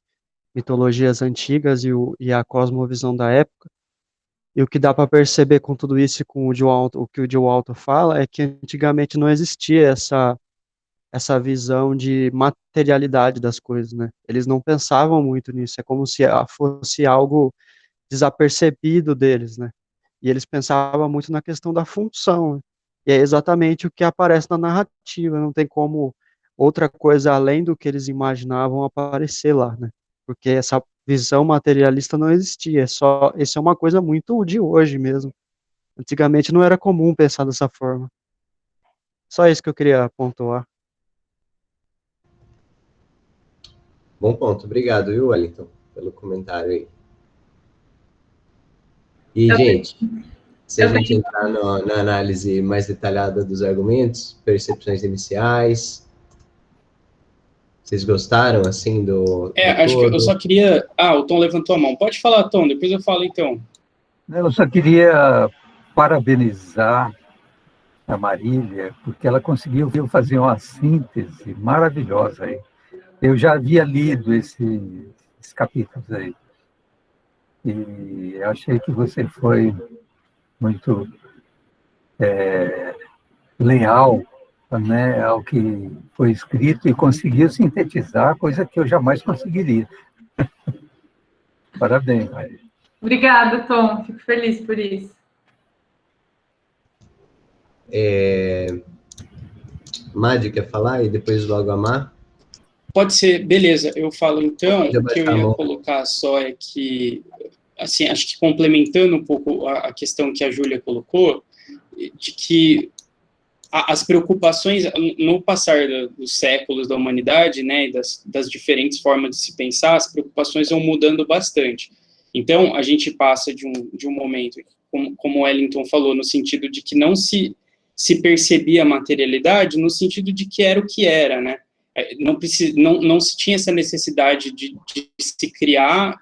mitologias antigas e a cosmovisão da época. E o que dá para perceber com tudo isso, com o que o Joe Alto fala, é que antigamente não existia essa visão de materialidade das coisas, né? Eles não pensavam muito nisso, é como se fosse algo desapercebido deles, né? E eles pensavam muito na questão da função, né? E é exatamente o que aparece na narrativa, não tem como outra coisa além do que eles imaginavam aparecer lá, né? Porque essa visão materialista não existia, isso é uma coisa muito de hoje mesmo. Antigamente não era comum pensar dessa forma. Só isso que eu queria pontuar. Bom ponto. Obrigado, viu, Wellington, pelo comentário aí. E, Eu gente, se a eu gente tenho, entrar na análise mais detalhada dos argumentos, percepções iniciais, vocês gostaram, assim, do Acho que eu todo? só queria... Ah, o Tom levantou a mão. Pode falar, Tom, depois eu falo, então. Eu só queria parabenizar a Marília, porque ela conseguiu fazer uma síntese maravilhosa aí. Eu já havia lido esses capítulos aí, e achei que você foi muito leal, né, ao que foi escrito e conseguiu sintetizar, coisa que eu jamais conseguiria. Parabéns, Marília. obrigada, Tom. Fico feliz por isso. Madi, quer falar? E depois logo a Má? Pode ser, beleza, eu falo então. Pode O que eu abaixar a ia mão. colocar só é que, assim, acho que complementando um pouco a questão que a Júlia colocou, de que as preocupações, no passar dos séculos da humanidade, né, e das diferentes formas de se pensar, as preocupações vão mudando bastante. Então, a gente passa de um momento, como o Wellington falou, no sentido de que não se percebia a materialidade, no sentido de que era o que era, né? Não se tinha essa necessidade de se criar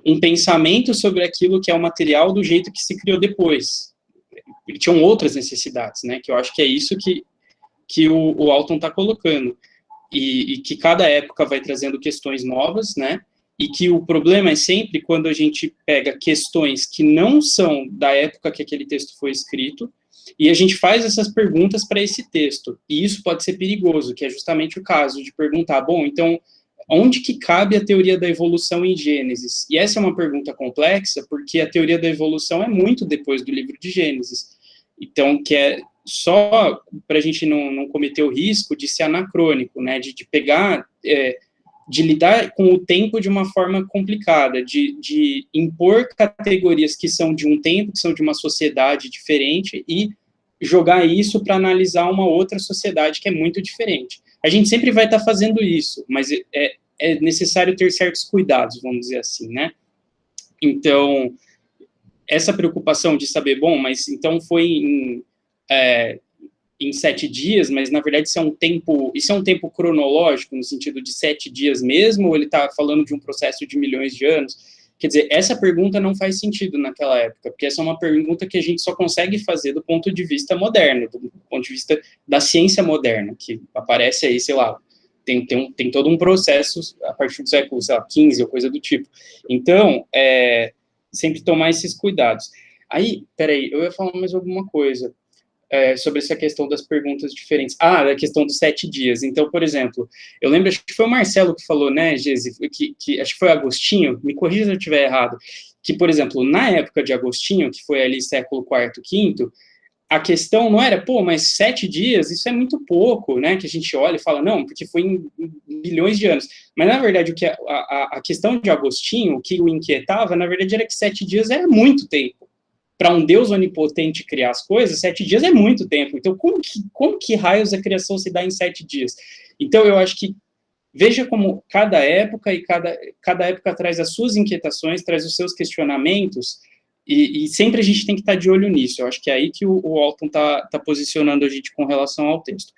um pensamento sobre aquilo que é o material do jeito que se criou depois. Tinham outras necessidades, né? Que eu acho que é isso que o Alton está colocando. E que cada época vai trazendo questões novas, né? E que o problema é sempre quando a gente pega questões que não são da época que aquele texto foi escrito e a gente faz essas perguntas para esse texto. E isso pode ser perigoso, que é justamente o caso de perguntar, bom, então, onde que cabe a teoria da evolução em Gênesis? E essa é uma pergunta complexa, porque a teoria da evolução é muito depois do livro de Gênesis. Então, que é só para a gente não cometer o risco de ser anacrônico, né, de pegar, de lidar com o tempo de uma forma complicada, de impor categorias que são de um tempo, que são de uma sociedade diferente, e jogar isso para analisar uma outra sociedade que é muito diferente. A gente sempre vai estar fazendo isso, mas é necessário ter certos cuidados, vamos dizer assim, né? Então, essa preocupação de saber, bom, mas então foi em 7 dias, mas na verdade isso é um tempo cronológico, no sentido de 7 dias mesmo, ou ele está falando de um processo de milhões de anos? Quer dizer, essa pergunta não faz sentido naquela época, porque essa é uma pergunta que a gente só consegue fazer do ponto de vista moderno, do ponto de vista da ciência moderna, que aparece aí, sei lá, tem todo um processo a partir do século, sei lá, 15 ou coisa do tipo. Então, sempre tomar esses cuidados. Aí, peraí, eu ia falar mais alguma coisa sobre essa questão das perguntas diferentes. Da questão dos 7 dias. Então, por exemplo, eu lembro, acho que foi o Marcelo que falou, né, Gesi, que acho que foi Agostinho, me corrija se eu estiver errado, que, por exemplo, na época de Agostinho, que foi ali século IV, V, a questão não era, mas 7 dias, isso é muito pouco, né, que a gente olha e fala, não, porque foi em bilhões de anos. Mas, na verdade, o que a questão de Agostinho, o que o inquietava, na verdade, era que 7 dias era muito tempo. Para um Deus onipotente criar as coisas, 7 dias é muito tempo. Então, como que raios a criação se dá em 7 dias? Então, eu acho que, veja como cada época e cada época traz as suas inquietações, traz os seus questionamentos, e sempre a gente tem que estar de olho nisso. Eu acho que é aí que o Alton está posicionando a gente com relação ao texto.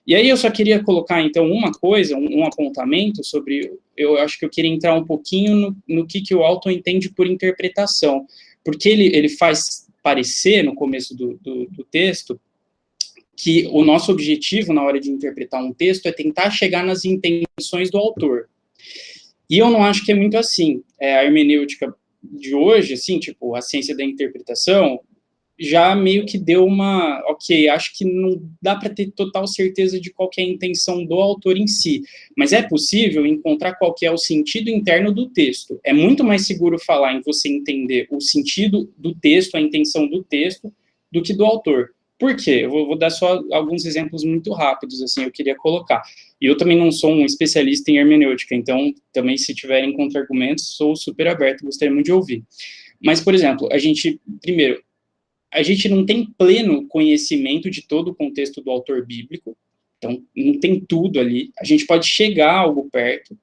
E aí eu só queria colocar, então, uma coisa, um apontamento sobre... Eu acho que eu queria entrar um pouquinho no que o Alton entende por interpretação, porque ele faz parecer, no começo do texto, que o nosso objetivo, na hora de interpretar um texto, é tentar chegar nas intenções do autor. E eu não acho que é muito assim. A hermenêutica de hoje, assim, tipo, a ciência da interpretação, já meio que deu uma... Ok, acho que não dá para ter total certeza de qual que é a intenção do autor em si, mas é possível encontrar qual que é o sentido interno do texto. É muito mais seguro falar em você entender o sentido do texto, a intenção do texto, do que do autor. Por quê? Eu vou dar só alguns exemplos muito rápidos, assim, eu queria colocar. E eu também não sou um especialista em hermenêutica, então, também, se tiverem contra-argumentos, sou super aberto, gostaria muito de ouvir. Mas, por exemplo, primeiro, a gente não tem pleno conhecimento de todo o contexto do autor bíblico, então não tem tudo ali. A gente pode chegar a algo perto,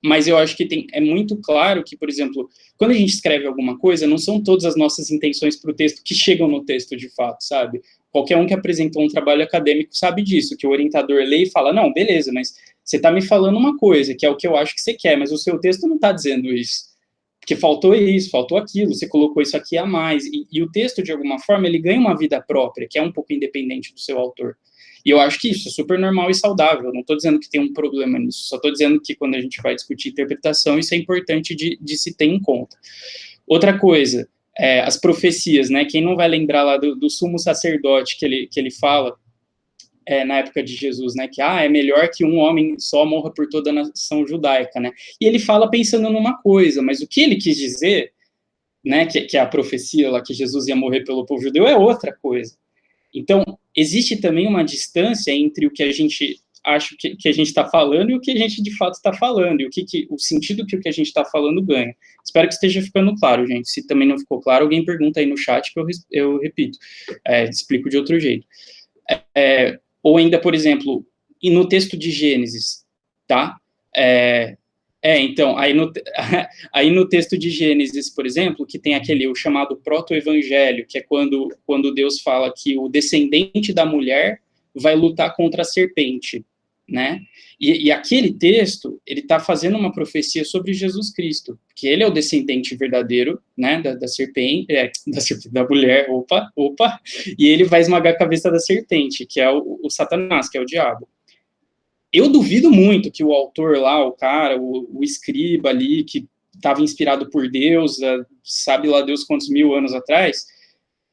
mas eu acho que é muito claro que, por exemplo, quando a gente escreve alguma coisa, não são todas as nossas intenções para o texto que chegam no texto de fato, sabe? Qualquer um que apresentou um trabalho acadêmico sabe disso, que o orientador lê e fala, não, beleza, mas você está me falando uma coisa, que é o que eu acho que você quer, mas o seu texto não está dizendo isso. Porque faltou isso, faltou aquilo, você colocou isso aqui a mais. E o texto, de alguma forma, ele ganha uma vida própria, que é um pouco independente do seu autor. E eu acho que isso é super normal e saudável. Não estou dizendo que tem um problema nisso, só estou dizendo que quando a gente vai discutir interpretação, isso é importante de se ter em conta. Outra coisa, as profecias, né? Quem não vai lembrar lá do sumo sacerdote que ele fala na época de Jesus, né? Que é melhor que um homem só morra por toda a nação judaica, né? E ele fala pensando numa coisa, mas o que ele quis dizer, né? Que é a profecia lá que Jesus ia morrer pelo povo judeu é outra coisa. Então, existe também uma distância entre o que a gente acha que a gente está falando e o que a gente de fato está falando, e o sentido que o que a gente está falando ganha. Espero que esteja ficando claro, gente. Se também não ficou claro, alguém pergunta aí no chat que eu repito. Explico de outro jeito. Ou ainda, por exemplo, e no texto de Gênesis, tá? Então, aí no texto de Gênesis, por exemplo, que tem o chamado proto-evangelho, que é quando Deus fala que o descendente da mulher vai lutar contra a serpente, né? E aquele texto, ele está fazendo uma profecia sobre Jesus Cristo, que ele é o descendente verdadeiro, né, da serpente, da mulher, e ele vai esmagar a cabeça da serpente, que é o Satanás, que é o diabo. Eu duvido muito que o autor lá, o cara, o escriba ali, que estava inspirado por Deus, sabe lá Deus quantos mil anos atrás,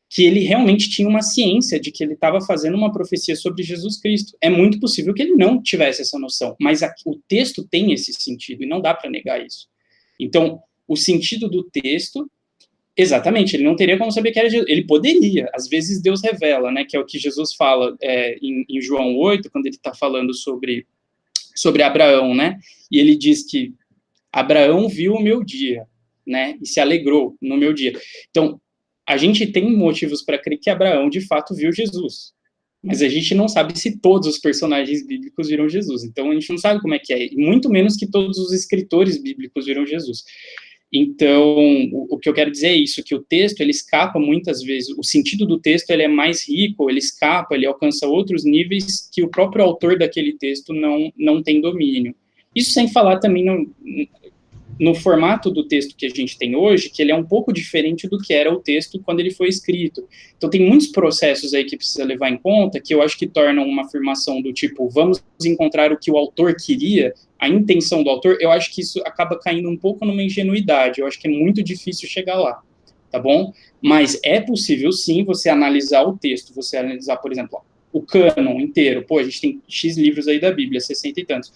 que ele realmente tinha uma ciência de que ele estava fazendo uma profecia sobre Jesus Cristo. É muito possível que ele não tivesse essa noção, mas o texto tem esse sentido, e não dá para negar isso. Então, o sentido do texto, exatamente, ele não teria como saber que era Jesus. Ele poderia, às vezes Deus revela, né, que é o que Jesus fala em João 8, quando ele está falando sobre Abraão, né, e ele diz que Abraão viu o meu dia, né, e se alegrou no meu dia. Então, a gente tem motivos para crer que Abraão, de fato, viu Jesus, mas a gente não sabe se todos os personagens bíblicos viram Jesus, então a gente não sabe como é que é, e muito menos que todos os escritores bíblicos viram Jesus. Então, o que eu quero dizer é isso, que o texto, ele escapa muitas vezes, o sentido do texto, ele é mais rico, ele escapa, ele alcança outros níveis que o próprio autor daquele texto não tem domínio. Isso sem falar também no formato do texto que a gente tem hoje, que ele é um pouco diferente do que era o texto quando ele foi escrito. Então, tem muitos processos aí que precisa levar em conta, que eu acho que tornam uma afirmação do tipo, vamos encontrar o que o autor queria, a intenção do autor, eu acho que isso acaba caindo um pouco numa ingenuidade, eu acho que é muito difícil chegar lá, tá bom? Mas é possível, sim, você analisar o texto, você analisar, por exemplo, o cânon inteiro, a gente tem X livros aí da Bíblia, 60 e tantos,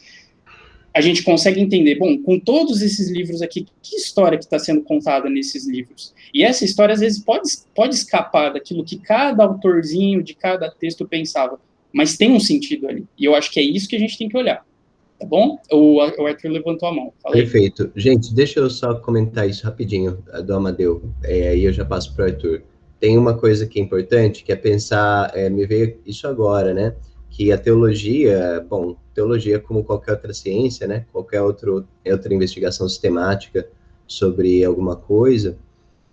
a gente consegue entender, bom, com todos esses livros aqui, que história que está sendo contada nesses livros? E essa história, às vezes, pode escapar daquilo que cada autorzinho de cada texto pensava, mas tem um sentido ali, e eu acho que é isso que a gente tem que olhar, tá bom? O Arthur levantou a mão. Fala aí. Perfeito. Gente, deixa eu só comentar isso rapidinho, do Amadeu, aí eu já passo para o Arthur. Tem uma coisa que é importante, que é pensar, me veio isso agora, né? Que a teologia, teologia como qualquer outra ciência, né? Qualquer outra investigação sistemática sobre alguma coisa,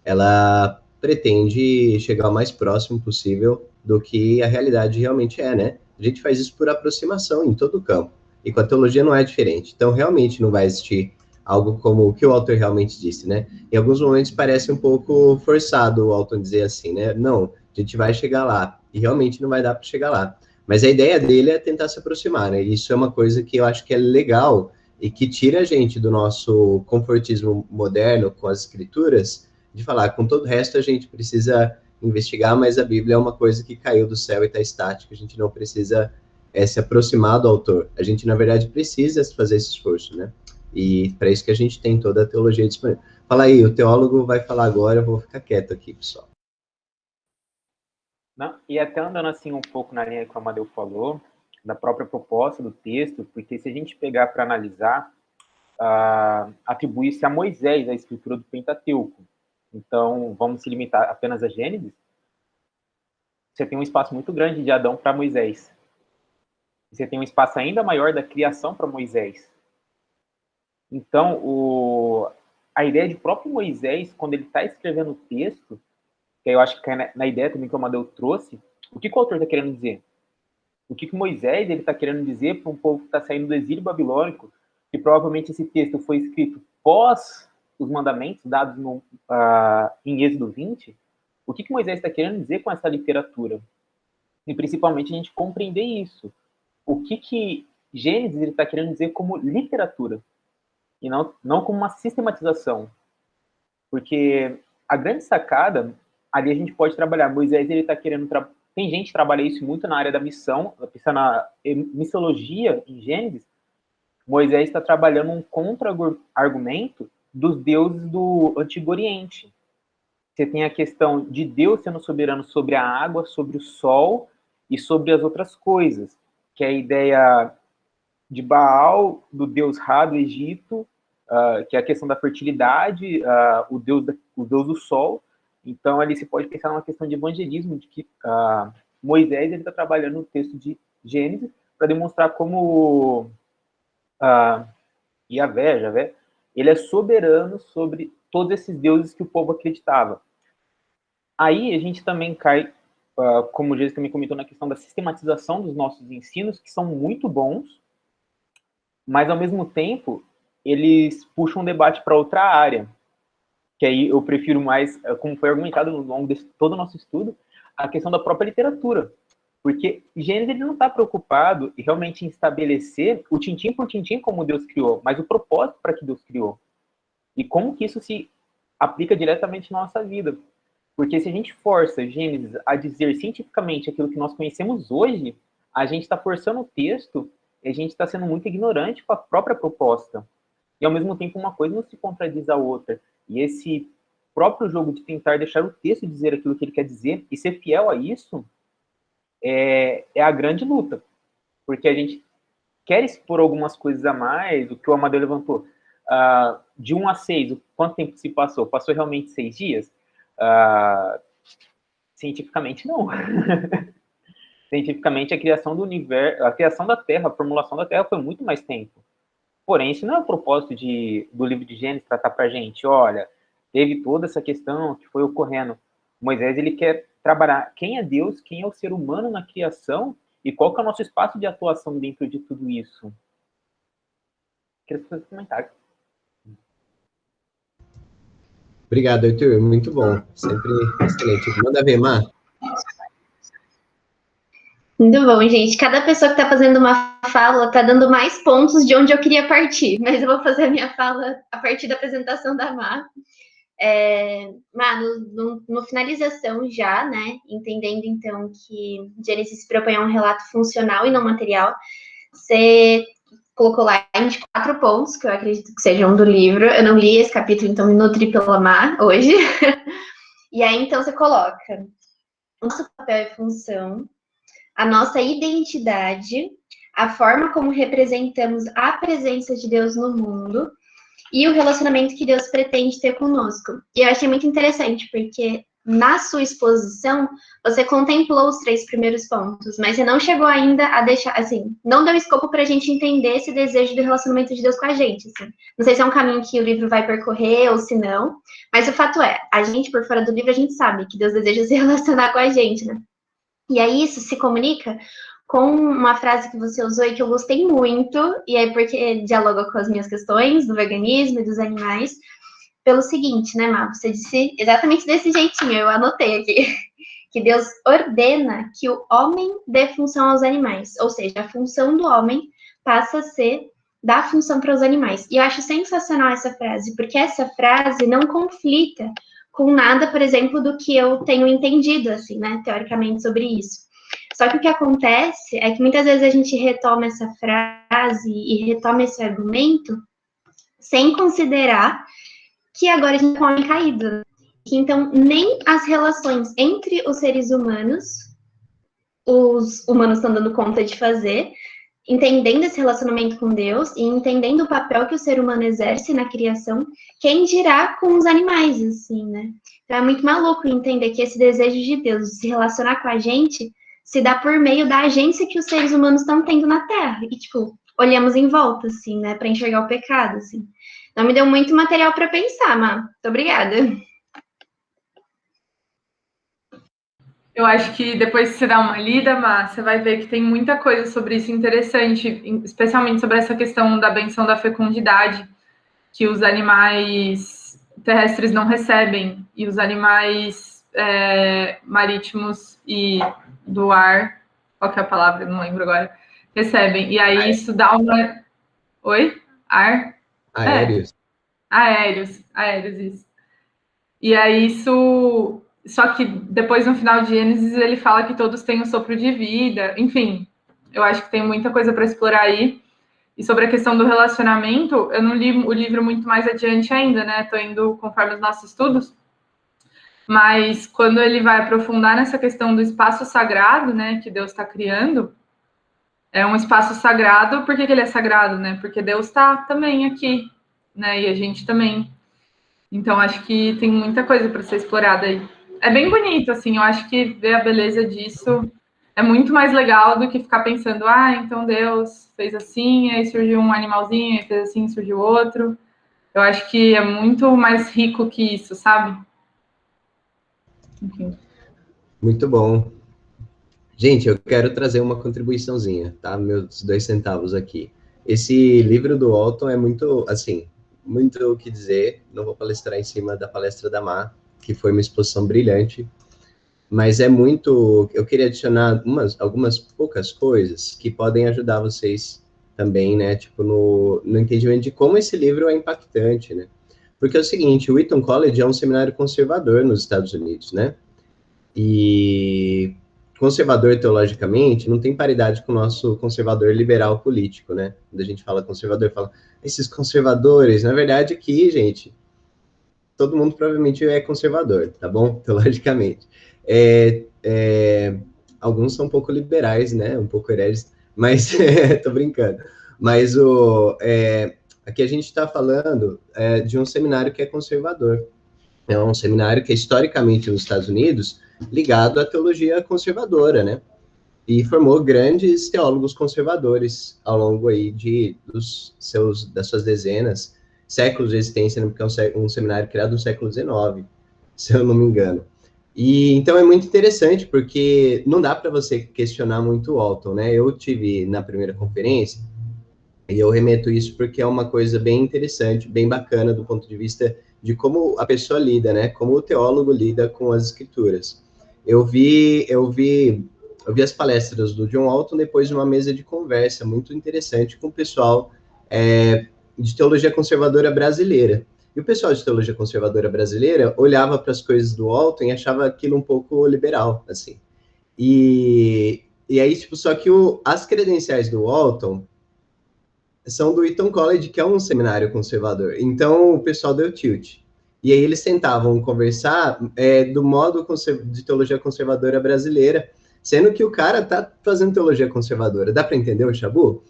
ela pretende chegar o mais próximo possível do que a realidade realmente é, né? A gente faz isso por aproximação em todo o campo. E com a teologia não é diferente. Então, realmente não vai existir algo como o que o autor realmente disse, né? Em alguns momentos parece um pouco forçado o autor dizer assim, né? Não, a gente vai chegar lá. E realmente não vai dar para chegar lá. Mas a ideia dele é tentar se aproximar, né? Isso é uma coisa que eu acho que é legal e que tira a gente do nosso confortismo moderno com as escrituras, de falar, com todo o resto a gente precisa investigar, mas a Bíblia é uma coisa que caiu do céu e está estática, a gente não precisa se aproximar do autor. A gente, na verdade, precisa fazer esse esforço, né? E para isso que a gente tem toda a teologia disponível. Fala aí, o teólogo vai falar agora, eu vou ficar quieto aqui, pessoal. Não, e até andando assim um pouco na linha que o Amadeu falou, da própria proposta do texto, porque se a gente pegar para analisar, atribui-se a Moisés a escritura do Pentateuco. Então, vamos se limitar apenas a Gênesis. Você tem um espaço muito grande de Adão para Moisés. Você tem um espaço ainda maior da criação para Moisés. Então, a ideia de próprio Moisés, quando ele está escrevendo o texto, que eu acho que é na ideia também que o Amadeu trouxe, o que o autor está querendo dizer? O que Moisés está querendo dizer para um povo que está saindo do exílio babilônico, que provavelmente esse texto foi escrito pós os mandamentos dados em Êxodo 20, o que Moisés está querendo dizer com essa literatura? E principalmente a gente compreender isso. O que Gênesis está querendo dizer como literatura, e não como uma sistematização. Porque a grande sacada, ali a gente pode trabalhar. Moisés está querendo tem gente que trabalha isso muito na área da missão, pensando na missiologia em Gênesis. Moisés está trabalhando um contra-argumento dos deuses do Antigo Oriente. Você tem a questão de Deus sendo soberano sobre a água, sobre o sol e sobre as outras coisas, que é a ideia de Baal, do deus Ra do Egito, que é a questão da fertilidade, o deus do sol. Então, ali se pode pensar numa questão de evangelismo, de que Moisés está trabalhando no texto de Gênesis para demonstrar como Javé, ele é soberano sobre todos esses deuses que o povo acreditava. Aí a gente também cai, como o Jesus também comentou, na questão da sistematização dos nossos ensinos, que são muito bons, mas, ao mesmo tempo, eles puxam o debate para outra área, que aí eu prefiro mais, como foi argumentado ao longo de todo o nosso estudo, a questão da própria literatura. Porque Gênesis ele não está preocupado realmente em estabelecer o tintim por tintim como Deus criou, mas o propósito para que Deus criou. E como que isso se aplica diretamente na nossa vida. Porque se a gente força Gênesis a dizer cientificamente aquilo que nós conhecemos hoje, a gente está forçando o texto e a gente está sendo muito ignorante com a própria proposta. E, ao mesmo tempo, uma coisa não se contradiz à outra. E esse próprio jogo de tentar deixar o texto dizer aquilo que ele quer dizer e ser fiel a isso é a grande luta. Porque a gente quer expor algumas coisas a mais, o que o Amadeu levantou. De 1 a 6, quanto tempo se passou? Passou realmente 6 dias? Cientificamente, não. Cientificamente, a criação do universo, a criação da Terra, a formulação da Terra foi muito mais tempo. Porém, isso não é o propósito do livro de Gênesis tratar para a gente. Olha, teve toda essa questão que foi ocorrendo. Moisés, ele quer trabalhar quem é Deus, quem é o ser humano na criação e qual que é o nosso espaço de atuação dentro de tudo isso. Queria fazer um comentário. Obrigado, Arthur. Muito bom. Sempre excelente. Manda ver, Mar. Muito bom, gente. Cada pessoa que está fazendo uma fala está dando mais pontos de onde eu queria partir, mas eu vou fazer a minha fala a partir da apresentação da Mar. Mar, no finalização já, né, entendendo então que Gênesis se propõe a um relato funcional e não material, você colocou lá 24 pontos, que eu acredito que sejam do livro. Eu não li esse capítulo, então me nutri pela Mar hoje. E aí, então, você coloca nosso papel e função, a nossa identidade, a forma como representamos a presença de Deus no mundo e o relacionamento que Deus pretende ter conosco. E eu achei muito interessante, porque na sua exposição, você contemplou os 3 primeiros pontos, mas você não chegou ainda a deixar, assim, não deu escopo para a gente entender esse desejo do relacionamento de Deus com a gente, assim. Não sei se é um caminho que o livro vai percorrer ou se não, mas o fato é, a gente, por fora do livro, a gente sabe que Deus deseja se relacionar com a gente, né? E aí isso se comunica com uma frase que você usou e que eu gostei muito, e é porque dialoga com as minhas questões do veganismo e dos animais, pelo seguinte, né, Má? Você disse exatamente desse jeitinho, eu anotei aqui, que Deus ordena que o homem dê função aos animais, ou seja, a função do homem passa a ser dar função para os animais. E eu acho sensacional essa frase, porque essa frase não conflita com nada, por exemplo, do que eu tenho entendido, assim, né, teoricamente, sobre isso. Só que o que acontece é que muitas vezes a gente retoma essa frase e retoma esse argumento sem considerar que agora a gente é um homem caído. Que, então, nem as relações entre os seres humanos, os humanos estão dando conta de fazer, entendendo esse relacionamento com Deus e entendendo o papel que o ser humano exerce na criação, quem dirá com os animais, assim, né? Então é muito maluco entender que esse desejo de Deus de se relacionar com a gente se dá por meio da agência que os seres humanos estão tendo na Terra. E, tipo, olhamos em volta, assim, né, para enxergar o pecado, assim. Então me deu muito material para pensar, Má. Muito obrigada. Eu acho que depois que você dá uma lida, Má, você vai ver que tem muita coisa sobre isso interessante, especialmente sobre essa questão da benção da fecundidade, que os animais terrestres não recebem, e os animais marítimos e do ar, qual que é a palavra? Não lembro agora, recebem. E aí isso dá uma... Oi? Ar? Aéreos. Aéreos, isso. E aí isso... Só que depois, no final de Gênesis, ele fala que todos têm um sopro de vida. Enfim, eu acho que tem muita coisa para explorar aí. E sobre a questão do relacionamento, eu não li o livro muito mais adiante ainda, né? Estou indo conforme os nossos estudos. Mas quando ele vai aprofundar nessa questão do espaço sagrado, né? Que Deus está criando, é um espaço sagrado. Por que ele é sagrado, né? Porque Deus está também aqui, né? E a gente também. Então, acho que tem muita coisa para ser explorada aí. É bem bonito, assim, eu acho que ver a beleza disso é muito mais legal do que ficar pensando, então Deus fez assim, aí surgiu um animalzinho, aí fez assim, surgiu outro. Eu acho que é muito mais rico que isso, sabe? Enfim. Muito bom. Gente, eu quero trazer uma contribuiçãozinha, tá? Meus 2 centavos aqui. Esse livro do Walton é muito, assim, muito o que dizer. Não vou palestrar em cima da palestra da Má, que foi uma exposição brilhante, mas é muito... Eu queria adicionar algumas poucas coisas que podem ajudar vocês também, né? Tipo, no entendimento de como esse livro é impactante, né? Porque é o seguinte, o Eton College é um seminário conservador nos Estados Unidos, né? E conservador teologicamente não tem paridade com o nosso conservador liberal político, né? Quando a gente fala conservador, fala, esses conservadores, na verdade aqui, gente, todo mundo provavelmente é conservador, tá bom? Teologicamente. Alguns são um pouco liberais, né? Um pouco hereges, mas tô brincando. Mas aqui a gente está falando de um seminário que é conservador. É um seminário que é historicamente nos Estados Unidos ligado à teologia conservadora, né? E formou grandes teólogos conservadores ao longo aí das suas dezenas, séculos de existência, né? Porque é um seminário criado no século XIX, se eu não me engano. E então é muito interessante, porque não dá para você questionar muito o Walton, né? Eu tive na primeira conferência, e eu remeto isso porque é uma coisa bem interessante, bem bacana do ponto de vista de como a pessoa lida, né? Como o teólogo lida com as escrituras. Eu vi as palestras do John Walton depois de uma mesa de conversa muito interessante com o pessoal de teologia conservadora brasileira. E o pessoal de teologia conservadora brasileira olhava para as coisas do Walton e achava aquilo um pouco liberal, assim. E aí, tipo, só que as credenciais do Walton são do Eton College, que é um seminário conservador. Então, o pessoal deu tilt. E aí eles tentavam conversar do modo de teologia conservadora brasileira, sendo que o cara tá fazendo teologia conservadora. Dá para entender o Chabu?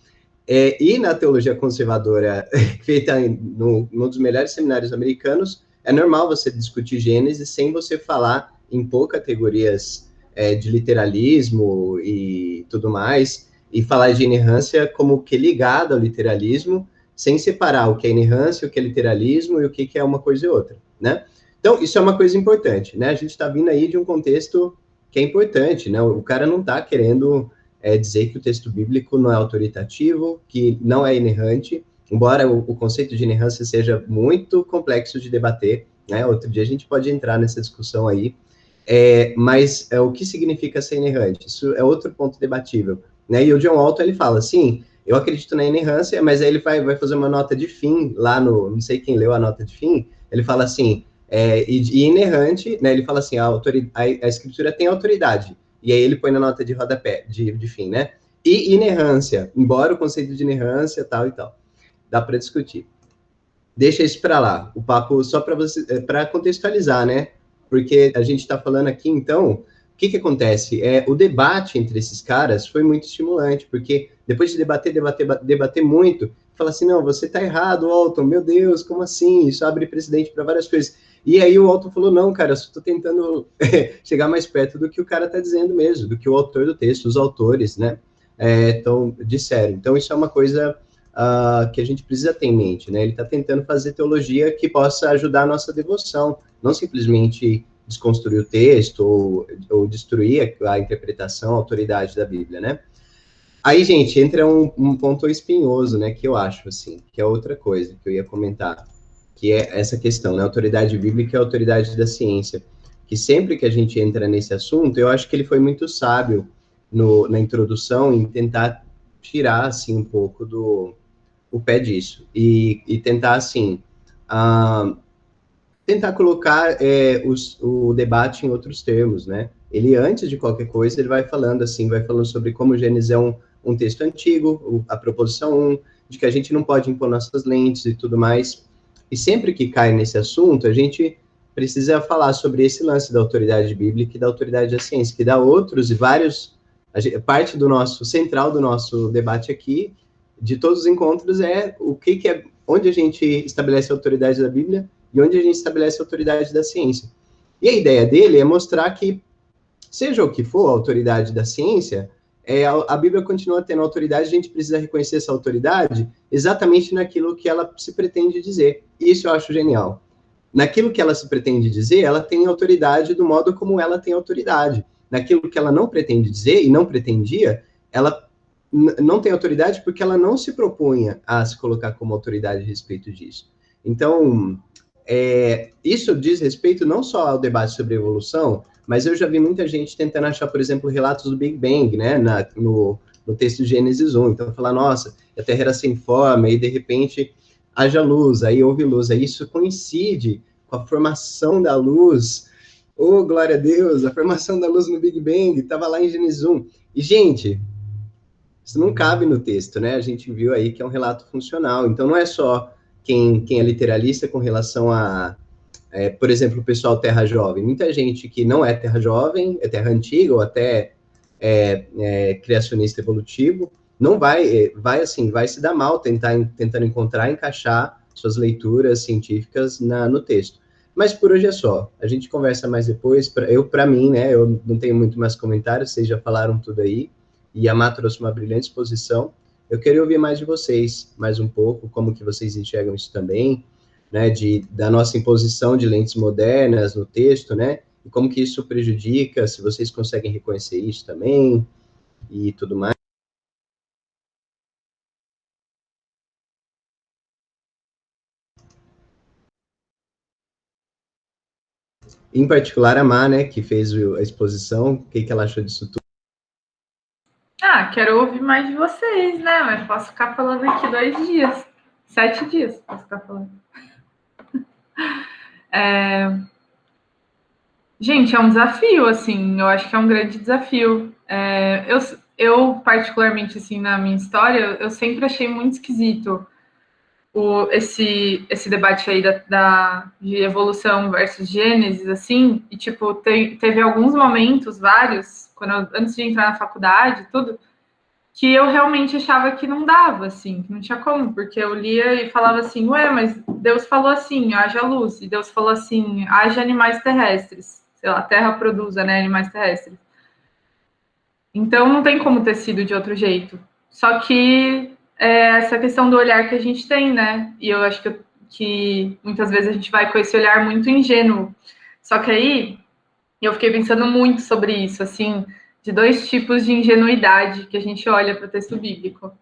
E na teologia conservadora, feita num dos melhores seminários americanos, é normal você discutir Gênesis sem você falar em categorias de literalismo e tudo mais, e falar de inerrância como que ligada ao literalismo, sem separar o que é inerrância, o que é literalismo e o que é uma coisa e outra, né? Então, isso é uma coisa importante, né? A gente está vindo aí de um contexto que é importante, né? O cara não está querendo dizer que o texto bíblico não é autoritativo, que não é inerrante, embora o conceito de inerrância seja muito complexo de debater, né? Outro dia a gente pode entrar nessa discussão aí, mas o que significa ser inerrante? Isso é outro ponto debatível, né? E o John Walton, ele fala assim, eu acredito na inerrância, mas aí ele vai fazer uma nota de fim, lá não sei quem leu a nota de fim, ele fala assim, e inerrante, né? Ele fala assim, a escritura tem autoridade, e aí ele põe na nota de rodapé, de fim, né? E inerrância, embora o conceito de inerrância, tal e tal, dá para discutir. Deixa isso para lá, o papo só para contextualizar, né? Porque a gente está falando aqui, então, o que acontece? O debate entre esses caras foi muito estimulante, porque depois de debater muito, fala assim, não, você está errado, Walton, meu Deus, como assim? Isso abre precedente para várias coisas. E aí o Walton falou, não, cara, eu só estou tentando chegar mais perto do que o cara está dizendo mesmo, do que o autor do texto, os autores, né? disseram. Então, isso é uma coisa que a gente precisa ter em mente, né? Ele está tentando fazer teologia que possa ajudar a nossa devoção, não simplesmente desconstruir o texto ou destruir a interpretação, a autoridade da Bíblia, né? Aí, gente, entra um ponto espinhoso, né, que eu acho, assim, que é outra coisa que eu ia comentar, que é essa questão, né, autoridade bíblica e a autoridade da ciência, que sempre que a gente entra nesse assunto, eu acho que ele foi muito sábio na introdução em tentar tirar, assim, um pouco o pé disso, e tentar, assim, tentar colocar o debate em outros termos, né? Ele, antes de qualquer coisa, ele vai falando sobre como Gênesis é um texto antigo, a proposição 1, de que a gente não pode impor nossas lentes e tudo mais. E sempre que cai nesse assunto, a gente precisa falar sobre esse lance da autoridade bíblica e da autoridade da ciência, que dá outros e vários... parte central do nosso debate aqui, de todos os encontros, é onde a gente estabelece a autoridade da Bíblia e onde a gente estabelece a autoridade da ciência. E a ideia dele é mostrar que, seja o que for a autoridade da ciência, a Bíblia continua tendo autoridade, a gente precisa reconhecer essa autoridade exatamente naquilo que ela se pretende dizer. E isso eu acho genial. Naquilo que ela se pretende dizer, ela tem autoridade do modo como ela tem autoridade. Naquilo que ela não pretende dizer e não pretendia, ela não tem autoridade porque ela não se propunha a se colocar como autoridade a respeito disso. Então, isso diz respeito não só ao debate sobre evolução, mas eu já vi muita gente tentando achar, por exemplo, relatos do Big Bang, né, no texto de Gênesis 1. Então, falar, nossa, a Terra era sem forma, e de repente haja luz, aí houve luz. Aí isso coincide com a formação da luz. Oh, glória a Deus, a formação da luz no Big Bang, estava lá em Gênesis 1. E, gente, isso não cabe no texto, né? A gente viu aí que é um relato funcional. Então, não é só quem é literalista com relação a, por exemplo, o pessoal terra jovem. Muita gente que não é terra jovem, é terra antiga, ou até criacionista evolutivo, não vai se dar mal tentando encaixar suas leituras científicas no texto. Mas por hoje é só. A gente conversa mais depois. Para mim, né, eu não tenho muito mais comentários, vocês já falaram tudo aí, e a Má trouxe uma brilhante exposição. Eu queria ouvir mais de vocês, mais um pouco, como que vocês enxergam isso também, né, da nossa imposição de lentes modernas no texto, né, e como que isso prejudica, se vocês conseguem reconhecer isso também, e tudo mais. Em particular, a Má, né, que fez a exposição, o que ela achou disso tudo? Quero ouvir mais de vocês, né? Mas posso ficar falando aqui 2 dias, 7 dias, posso ficar falando. Gente, é um desafio, assim, eu acho que é um grande desafio. Eu particularmente, assim, na minha história, eu sempre achei muito esquisito esse debate aí de evolução versus Gênesis, assim, e, tipo, teve alguns momentos, vários, antes de entrar na faculdade, tudo, que eu realmente achava que não dava, assim, que não tinha como, porque eu lia e falava assim, ué, mas Deus falou assim, haja luz, e Deus falou assim, haja animais terrestres, sei lá, a Terra produza, né, animais terrestres. Então, não tem como ter sido de outro jeito. Só que essa questão do olhar que a gente tem, né, e eu acho que muitas vezes a gente vai com esse olhar muito ingênuo. Só que aí, eu fiquei pensando muito sobre isso, assim, de 2 tipos de ingenuidade que a gente olha para o texto bíblico.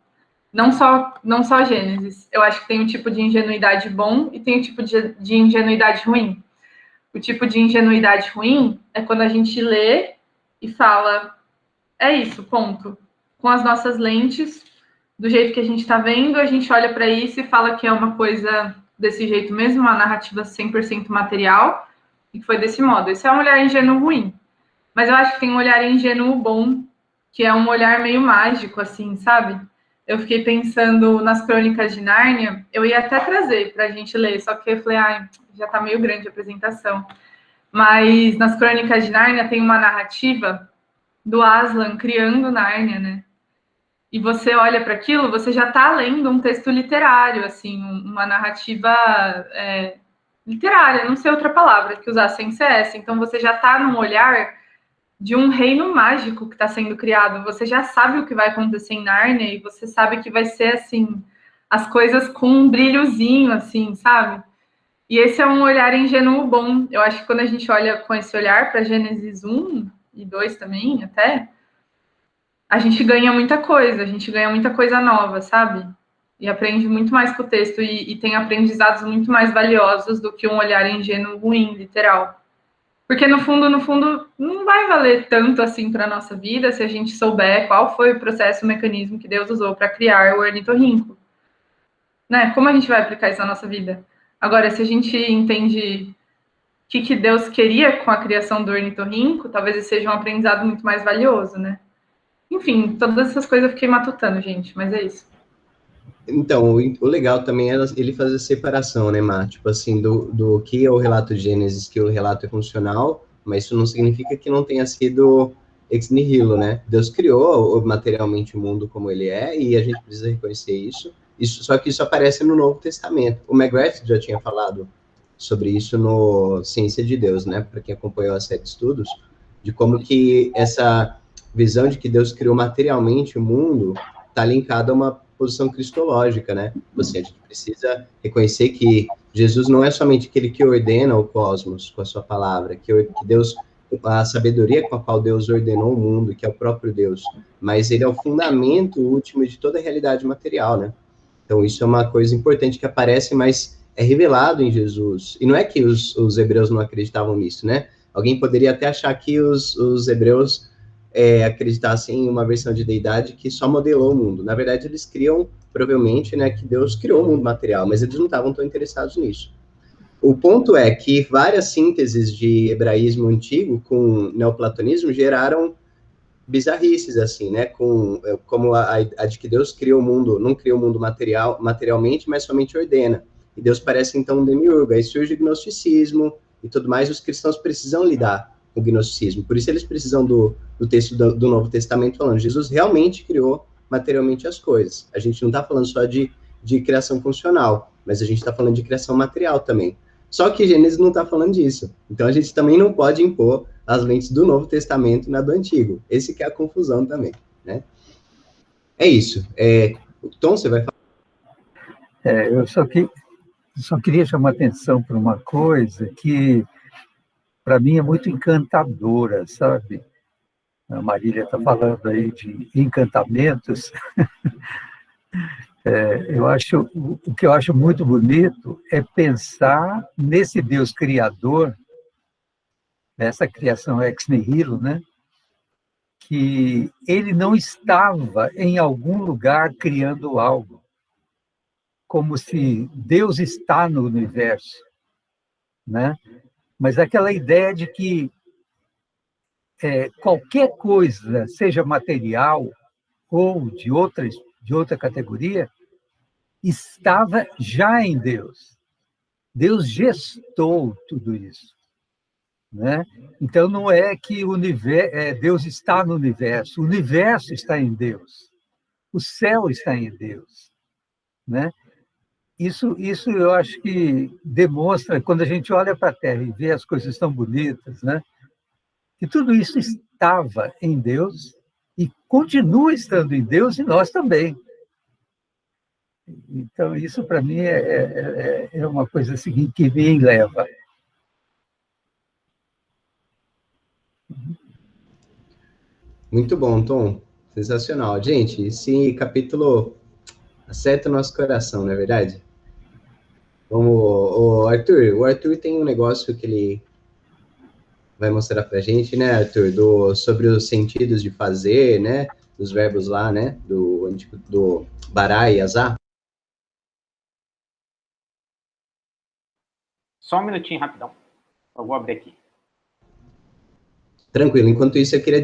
Não só Gênesis. Eu acho que tem um tipo de ingenuidade bom e tem um tipo de ingenuidade ruim. O tipo de ingenuidade ruim é quando a gente lê e fala, é isso, ponto. Com as nossas lentes, do jeito que a gente está vendo, a gente olha para isso e fala que é uma coisa desse jeito mesmo, uma narrativa 100% material, e que foi desse modo. Esse é um olhar ingênuo ruim. Mas eu acho que tem um olhar ingênuo bom, que é um olhar meio mágico, assim, sabe? Eu fiquei pensando nas Crônicas de Nárnia, eu ia até trazer para a gente ler, só que eu falei, já está meio grande a apresentação. Mas nas Crônicas de Nárnia tem uma narrativa do Aslan criando Nárnia, né? E você olha para aquilo, você já está lendo um texto literário, assim, uma narrativa literária, não sei outra palavra que usar sem ser essa. Então você já está num olhar de um reino mágico que está sendo criado. Você já sabe o que vai acontecer em Nárnia e você sabe que vai ser assim, as coisas com um brilhozinho, assim, sabe? E esse é um olhar ingênuo bom. Eu acho que quando a gente olha com esse olhar para Gênesis 1 e 2 também, até, a gente ganha muita coisa nova, sabe? E aprende muito mais com o texto e tem aprendizados muito mais valiosos do que um olhar ingênuo ruim, literal. Porque no fundo, não vai valer tanto assim para a nossa vida se a gente souber qual foi o processo, o mecanismo que Deus usou para criar o ornitorrinco. Né? Como a gente vai aplicar isso na nossa vida? Agora, se a gente entende o que Deus queria com a criação do ornitorrinco, talvez esse seja um aprendizado muito mais valioso, né? Enfim, todas essas coisas eu fiquei matutando, gente, mas é isso. Então, o legal também é ele fazer a separação, né, Má? Tipo assim, do que é o relato de Gênesis, que o relato é funcional, mas isso não significa que não tenha sido ex nihilo, né? Deus criou materialmente o mundo como ele é, e a gente precisa reconhecer isso. Só que isso aparece no Novo Testamento. O McGrath já tinha falado sobre isso no Ciência de Deus, né? Para quem acompanhou a série de estudos, de como que essa visão de que Deus criou materialmente o mundo está linkada a uma posição cristológica, né? Assim, a gente precisa reconhecer que Jesus não é somente aquele que ordena o cosmos com a sua palavra, que Deus, a sabedoria com a qual Deus ordenou o mundo, que é o próprio Deus, mas ele é o fundamento último de toda a realidade material, né? Então, isso é uma coisa importante que aparece, mas é revelado em Jesus. E não é que os hebreus não acreditavam nisso, né? Alguém poderia até achar que os hebreus acreditassem em uma versão de deidade que só modelou o mundo. Na verdade, eles criam, provavelmente, né, que Deus criou o mundo material, mas eles não estavam tão interessados nisso. O ponto é que várias sínteses de hebraísmo antigo com neoplatonismo geraram bizarrices, assim, né, como a de que Deus criou o mundo, não criou o mundo materialmente, mas somente ordena. E Deus parece, então, um demiurgo. Aí surge o gnosticismo e tudo mais, os cristãos precisam lidar o gnosticismo. Por isso eles precisam do texto do Novo Testamento falando, Jesus realmente criou materialmente as coisas. A gente não está falando só de criação funcional, mas a gente está falando de criação material também. Só que Gênesis não está falando disso. Então a gente também não pode impor as lentes do Novo Testamento na do Antigo. Esse que é a confusão também, né? É isso. Tom, você vai falar? Eu só queria chamar atenção para uma coisa que para mim é muito encantadora, sabe? A Marília está falando aí de encantamentos. O que eu acho muito bonito é pensar nesse Deus criador, nessa criação ex nihilo, né? Que ele não estava em algum lugar criando algo, como se Deus está no universo, né? Mas aquela ideia de que qualquer coisa, seja material ou de outra categoria, estava já em Deus. Deus gestou tudo isso, né? Então, não é que Deus está no universo, o universo está em Deus, o céu está em Deus, né? Isso eu acho que demonstra, quando a gente olha para a Terra e vê as coisas tão bonitas, né? Que tudo isso estava em Deus e continua estando em Deus e nós também. Então, isso para mim é uma coisa assim, que me enleva. Muito bom, Tom. Sensacional. Gente, esse capítulo acerta o nosso coração, não é verdade? O Arthur tem um negócio que ele vai mostrar pra gente, né, Arthur, sobre os sentidos de fazer, né, dos verbos lá, né, do Bará e Azá. Só um minutinho, rapidão. Eu vou abrir aqui. Tranquilo. Enquanto isso, eu queria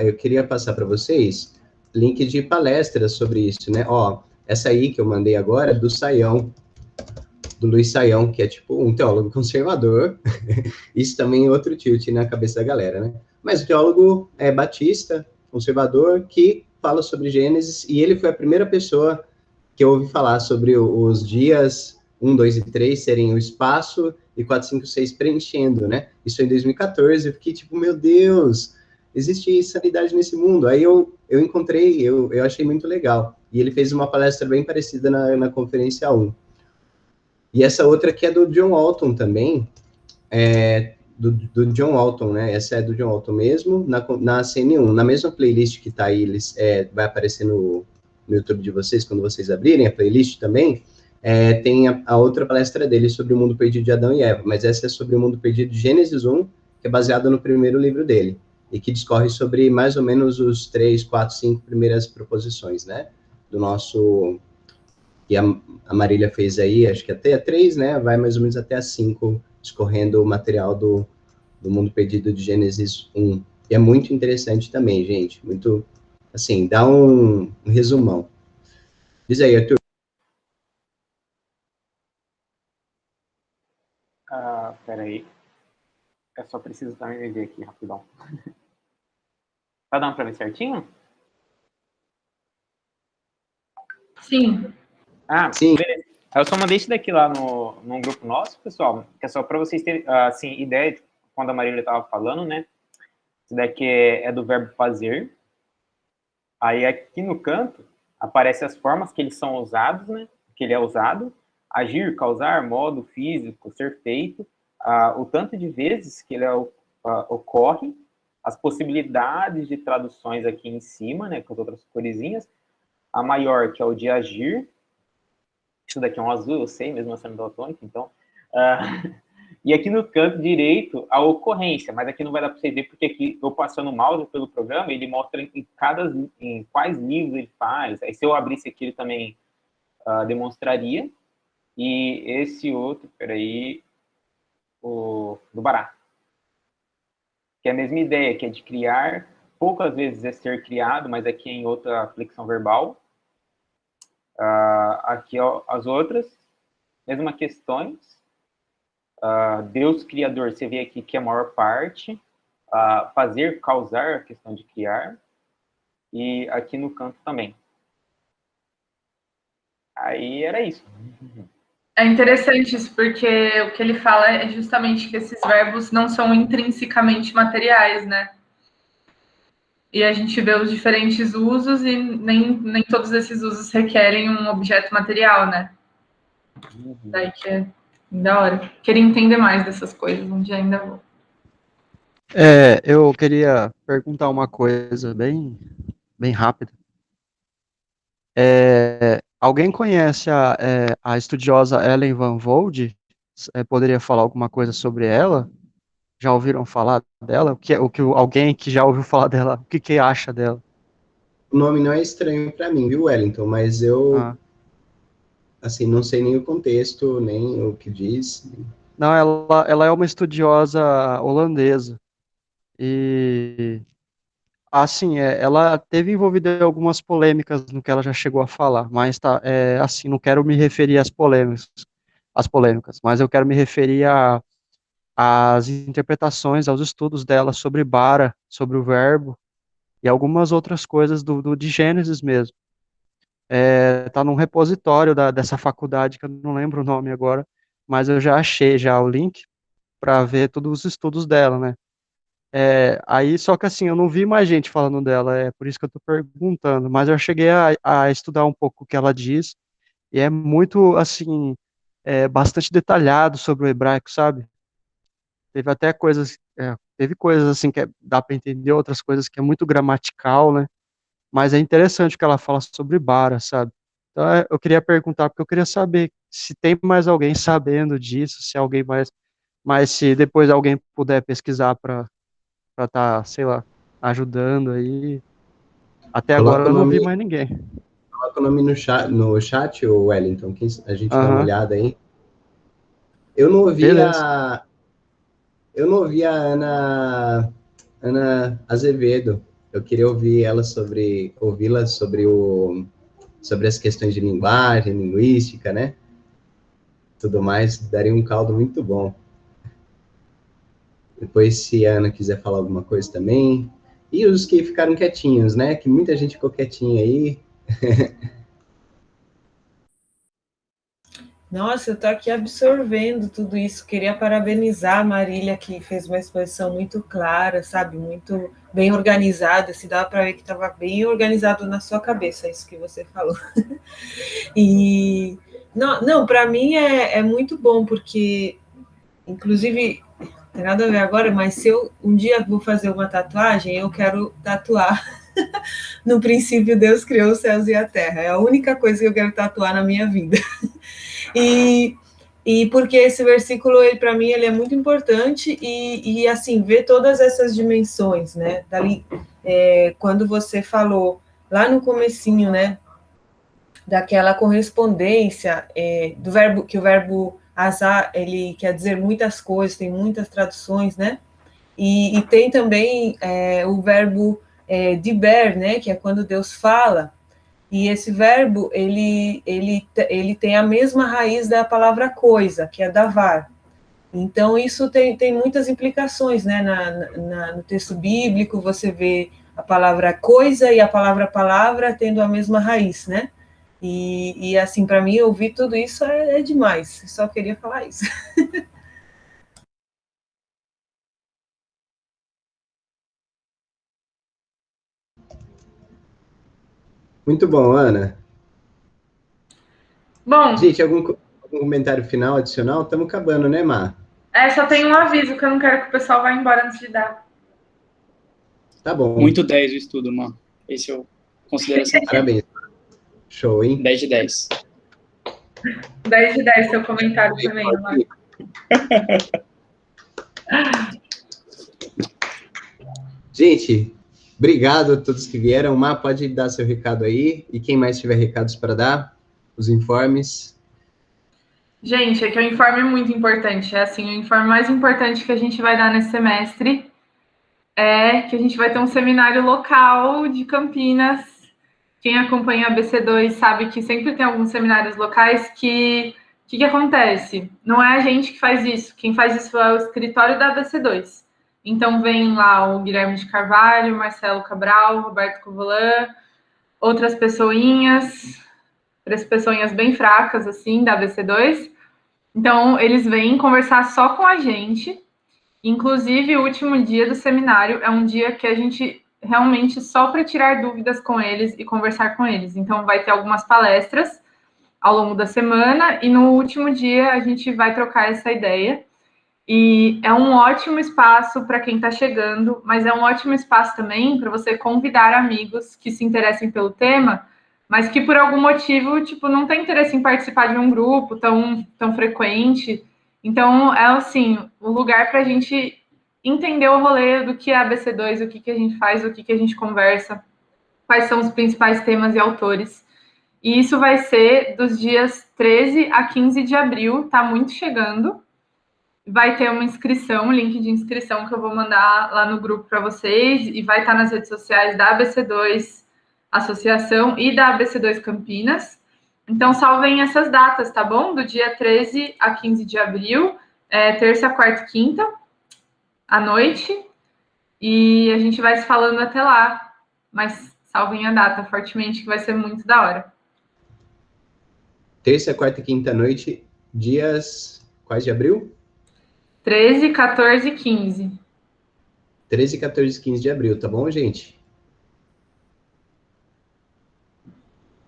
eu queria passar para vocês link de palestras sobre isso, né? Ó, essa aí que eu mandei agora é do Saião, do Luiz Saião, que é tipo um teólogo conservador. Isso também é outro tilt na cabeça da galera, né? Mas o teólogo é batista, conservador, que fala sobre Gênesis, e ele foi a primeira pessoa que eu ouvi falar sobre os dias 1, 2 e 3 serem o espaço e 4, 5, 6 preenchendo, né? Isso em 2014, eu fiquei tipo, meu Deus, existe sanidade nesse mundo. Aí eu encontrei, eu achei muito legal. E ele fez uma palestra bem parecida na Conferência 1. E essa outra aqui é do John Walton também, do John Walton, né? Essa é do John Walton mesmo, na CN1. Na mesma playlist que tá aí, vai aparecer no YouTube de vocês, quando vocês abrirem a playlist também, tem a outra palestra dele sobre o mundo perdido de Adão e Eva, mas essa é sobre o mundo perdido de Gênesis 1, que é baseado no primeiro livro dele, e que discorre sobre mais ou menos os 3, 4, 5 primeiras proposições, né? Do nosso... E a Marília fez aí, acho que até a 3, né? Vai mais ou menos até a 5, escorrendo o material do mundo perdido de Gênesis 1. E é muito interessante também, gente. Muito, assim, dá um resumão. Diz aí, Arthur. Peraí. Eu só preciso também me ver aqui, rapidão. Tá dando pra ver certinho? Sim. Sim. Beleza. Eu só mandei isso daqui lá num grupo nosso, pessoal, que é só para vocês terem, assim, ideia de quando a Marília estava falando, né? Isso daqui é do verbo fazer. Aí aqui no canto aparecem as formas que eles são usados, né? Que ele é usado. Agir, causar, modo, físico, ser feito. O tanto de vezes que ele ocorre. As possibilidades de traduções aqui em cima, né? Com as outras coresinhas. A maior, que é o de agir. Isso daqui é um azul, eu sei, mesmo sendo daltônico, então. E aqui no canto direito, a ocorrência, mas aqui não vai dar para você ver, porque aqui eu passando o mouse pelo programa, ele mostra em quais livros ele faz. Aí se eu abrisse aqui, ele também demonstraria. E esse outro, peraí, o do Bará. Que é a mesma ideia, que é de criar, poucas vezes é ser criado, mas aqui é em outra flexão verbal. Aqui ó, as outras, mesmas questões. Deus criador, você vê aqui que é a maior parte. Fazer, causar, a questão de criar. E aqui no canto também. Aí era isso. É interessante isso, porque o que ele fala é justamente que esses verbos não são intrinsecamente materiais, né? E a gente vê os diferentes usos e nem todos esses usos requerem um objeto material, né? Daí que é da hora. Queria entender mais dessas coisas, um dia ainda vou. Eu queria perguntar uma coisa bem rápida. Alguém conhece a estudiosa Ellen Van Voorde? Poderia falar alguma coisa sobre ela? Já ouviram falar dela? Alguém que já ouviu falar dela, o que acha dela? O nome não é estranho para mim, viu, Wellington? Mas eu, assim, não sei nem o contexto, nem o que diz. Não, ela é uma estudiosa holandesa. E, assim, ela teve envolvida em algumas polêmicas no que ela já chegou a falar, mas assim, não quero me referir às polêmicas, mas eu quero me referir às interpretações, aos estudos dela sobre Bara, sobre o verbo, e algumas outras coisas de Gênesis mesmo. Tá num repositório dessa faculdade, que eu não lembro o nome agora, mas eu já achei já o link para ver todos os estudos dela, né? Aí, só que assim, eu não vi mais gente falando dela, é por isso que eu tô perguntando, mas eu cheguei a estudar um pouco o que ela diz, e é muito, assim, bastante detalhado sobre o hebraico, sabe? Teve coisas assim que dá para entender, outras coisas que é muito gramatical, né? Mas é interessante o que ela fala sobre Bara, sabe? Então, eu queria perguntar, porque eu queria saber se tem mais alguém sabendo disso, se alguém mas se depois alguém puder pesquisar para estar, sei lá, ajudando aí. Até agora eu não vi mais ninguém. Coloca o nome no chat, o Wellington, a gente dá uma olhada aí. Eu não ouvi a Ana Azevedo. Eu queria ouvi-la sobre as questões de linguagem, linguística, né? Tudo mais, daria um caldo muito bom. Depois, se a Ana quiser falar alguma coisa também. E os que ficaram quietinhos, né? Que muita gente ficou quietinha aí. Nossa, eu estou aqui absorvendo tudo isso. Queria parabenizar a Marília, que fez uma exposição muito clara, sabe? Muito bem organizada. Se dá para ver que estava bem organizado na sua cabeça, isso que você falou. E não, para mim é muito bom, porque, inclusive, não tem nada a ver agora, mas se eu um dia vou fazer uma tatuagem, eu quero tatuar. No princípio, Deus criou os céus e a terra. É a única coisa que eu quero tatuar na minha vida. E porque esse versículo, para mim, ele é muito importante e, assim, ver todas essas dimensões, né? Dali, quando você falou lá no comecinho, né? Daquela correspondência do verbo, que o verbo azar, ele quer dizer muitas coisas, tem muitas traduções, né? E tem também o verbo diber, né? Que é quando Deus fala. E esse verbo, ele tem a mesma raiz da palavra coisa, que é davar. Então, isso tem muitas implicações, né? No texto bíblico, você vê a palavra coisa e a palavra palavra tendo a mesma raiz, né? E assim, para mim, ouvir tudo isso é demais. Só queria falar isso. Muito bom, Ana. Bom, Gente, algum comentário final, adicional? Estamos acabando, né, Mar? só tem um aviso que eu não quero que o pessoal vá embora antes de dar. Tá bom. Muito 10 o estudo, mano. Esse eu considero assim. Parabéns. Show, hein? 10 de 10. 10 de 10, seu comentário também, Mar. Gente, obrigado a todos que vieram. Mar, pode dar seu recado aí. E quem mais tiver recados para dar, os informes. Gente, é que o informe é muito importante. É assim, o informe mais importante que a gente vai dar nesse semestre é que a gente vai ter um seminário local de Campinas. Quem acompanha a BC2 sabe que sempre tem alguns seminários locais que... O que acontece? Não é a gente que faz isso. Quem faz isso é o escritório da BC2. Então, vem lá o Guilherme de Carvalho, Marcelo Cabral, Roberto Covolan, outras pessoinhas bem fracas, assim, da BC2. Então, eles vêm conversar só com a gente. Inclusive, o último dia do seminário é um dia que a gente realmente só para tirar dúvidas com eles e conversar com eles. Então, vai ter algumas palestras ao longo da semana e no último dia a gente vai trocar essa ideia. E é um ótimo espaço para quem está chegando, mas é um ótimo espaço também para você convidar amigos que se interessem pelo tema, mas que por algum motivo, tipo, não tem interesse em participar de um grupo tão frequente. Então, é assim, um lugar para a gente entender o rolê do que é a BC2, o que a gente faz, o que a gente conversa, quais são os principais temas e autores. E isso vai ser dos dias 13 a 15 de abril, tá muito chegando. Vai ter uma inscrição, um link de inscrição que eu vou mandar lá no grupo para vocês e vai estar nas redes sociais da ABC2 Associação e da ABC2 Campinas. Então, salvem essas datas, tá bom? Do dia 13 a 15 de abril, terça, quarta e quinta, à noite. E a gente vai se falando até lá. Mas salvem a data fortemente, que vai ser muito da hora. Terça, quarta e quinta noite, dias quais de abril? 13, 14 e 15. 13, 14 e 15 de abril, tá bom, gente?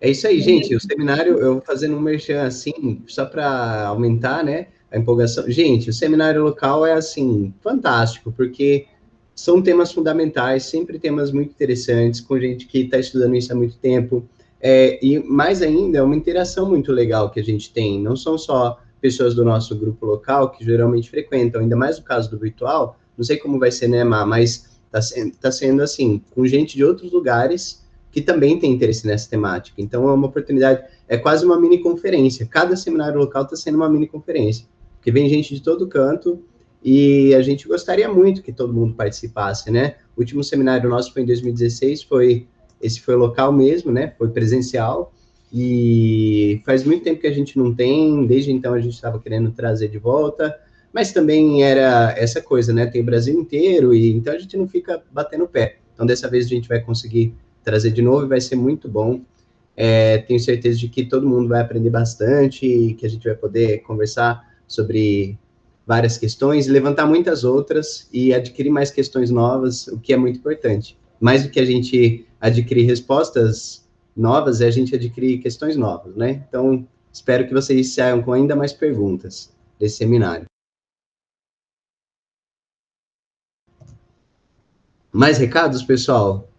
É isso aí, gente. O seminário, eu fazendo um merchan assim, só para aumentar, né, a empolgação. Gente, o seminário local é, assim, fantástico, porque são temas fundamentais, sempre temas muito interessantes, com gente que está estudando isso há muito tempo. E mais ainda, é uma interação muito legal que a gente tem. Não são só pessoas do nosso grupo local, que geralmente frequentam, ainda mais no caso do virtual, não sei como vai ser, né, Má, mas tá sendo assim, com gente de outros lugares que também tem interesse nessa temática. Então, é uma oportunidade, é quase uma mini conferência. Cada seminário local está sendo uma mini conferência, porque vem gente de todo canto, e a gente gostaria muito que todo mundo participasse, né? O último seminário nosso foi em 2016, esse foi local mesmo, né? Foi presencial, e faz muito tempo que a gente não tem, desde então a gente estava querendo trazer de volta, mas também era essa coisa, né? Tem o Brasil inteiro, e então a gente não fica batendo o pé. Então, dessa vez a gente vai conseguir trazer de novo e vai ser muito bom. Tenho certeza de que todo mundo vai aprender bastante e que a gente vai poder conversar sobre várias questões, levantar muitas outras e adquirir mais questões novas, o que é muito importante. Mais do que a gente adquirir respostas novas, é a gente adquirir questões novas, né? Então, espero que vocês saiam com ainda mais perguntas desse seminário. Mais recados, pessoal?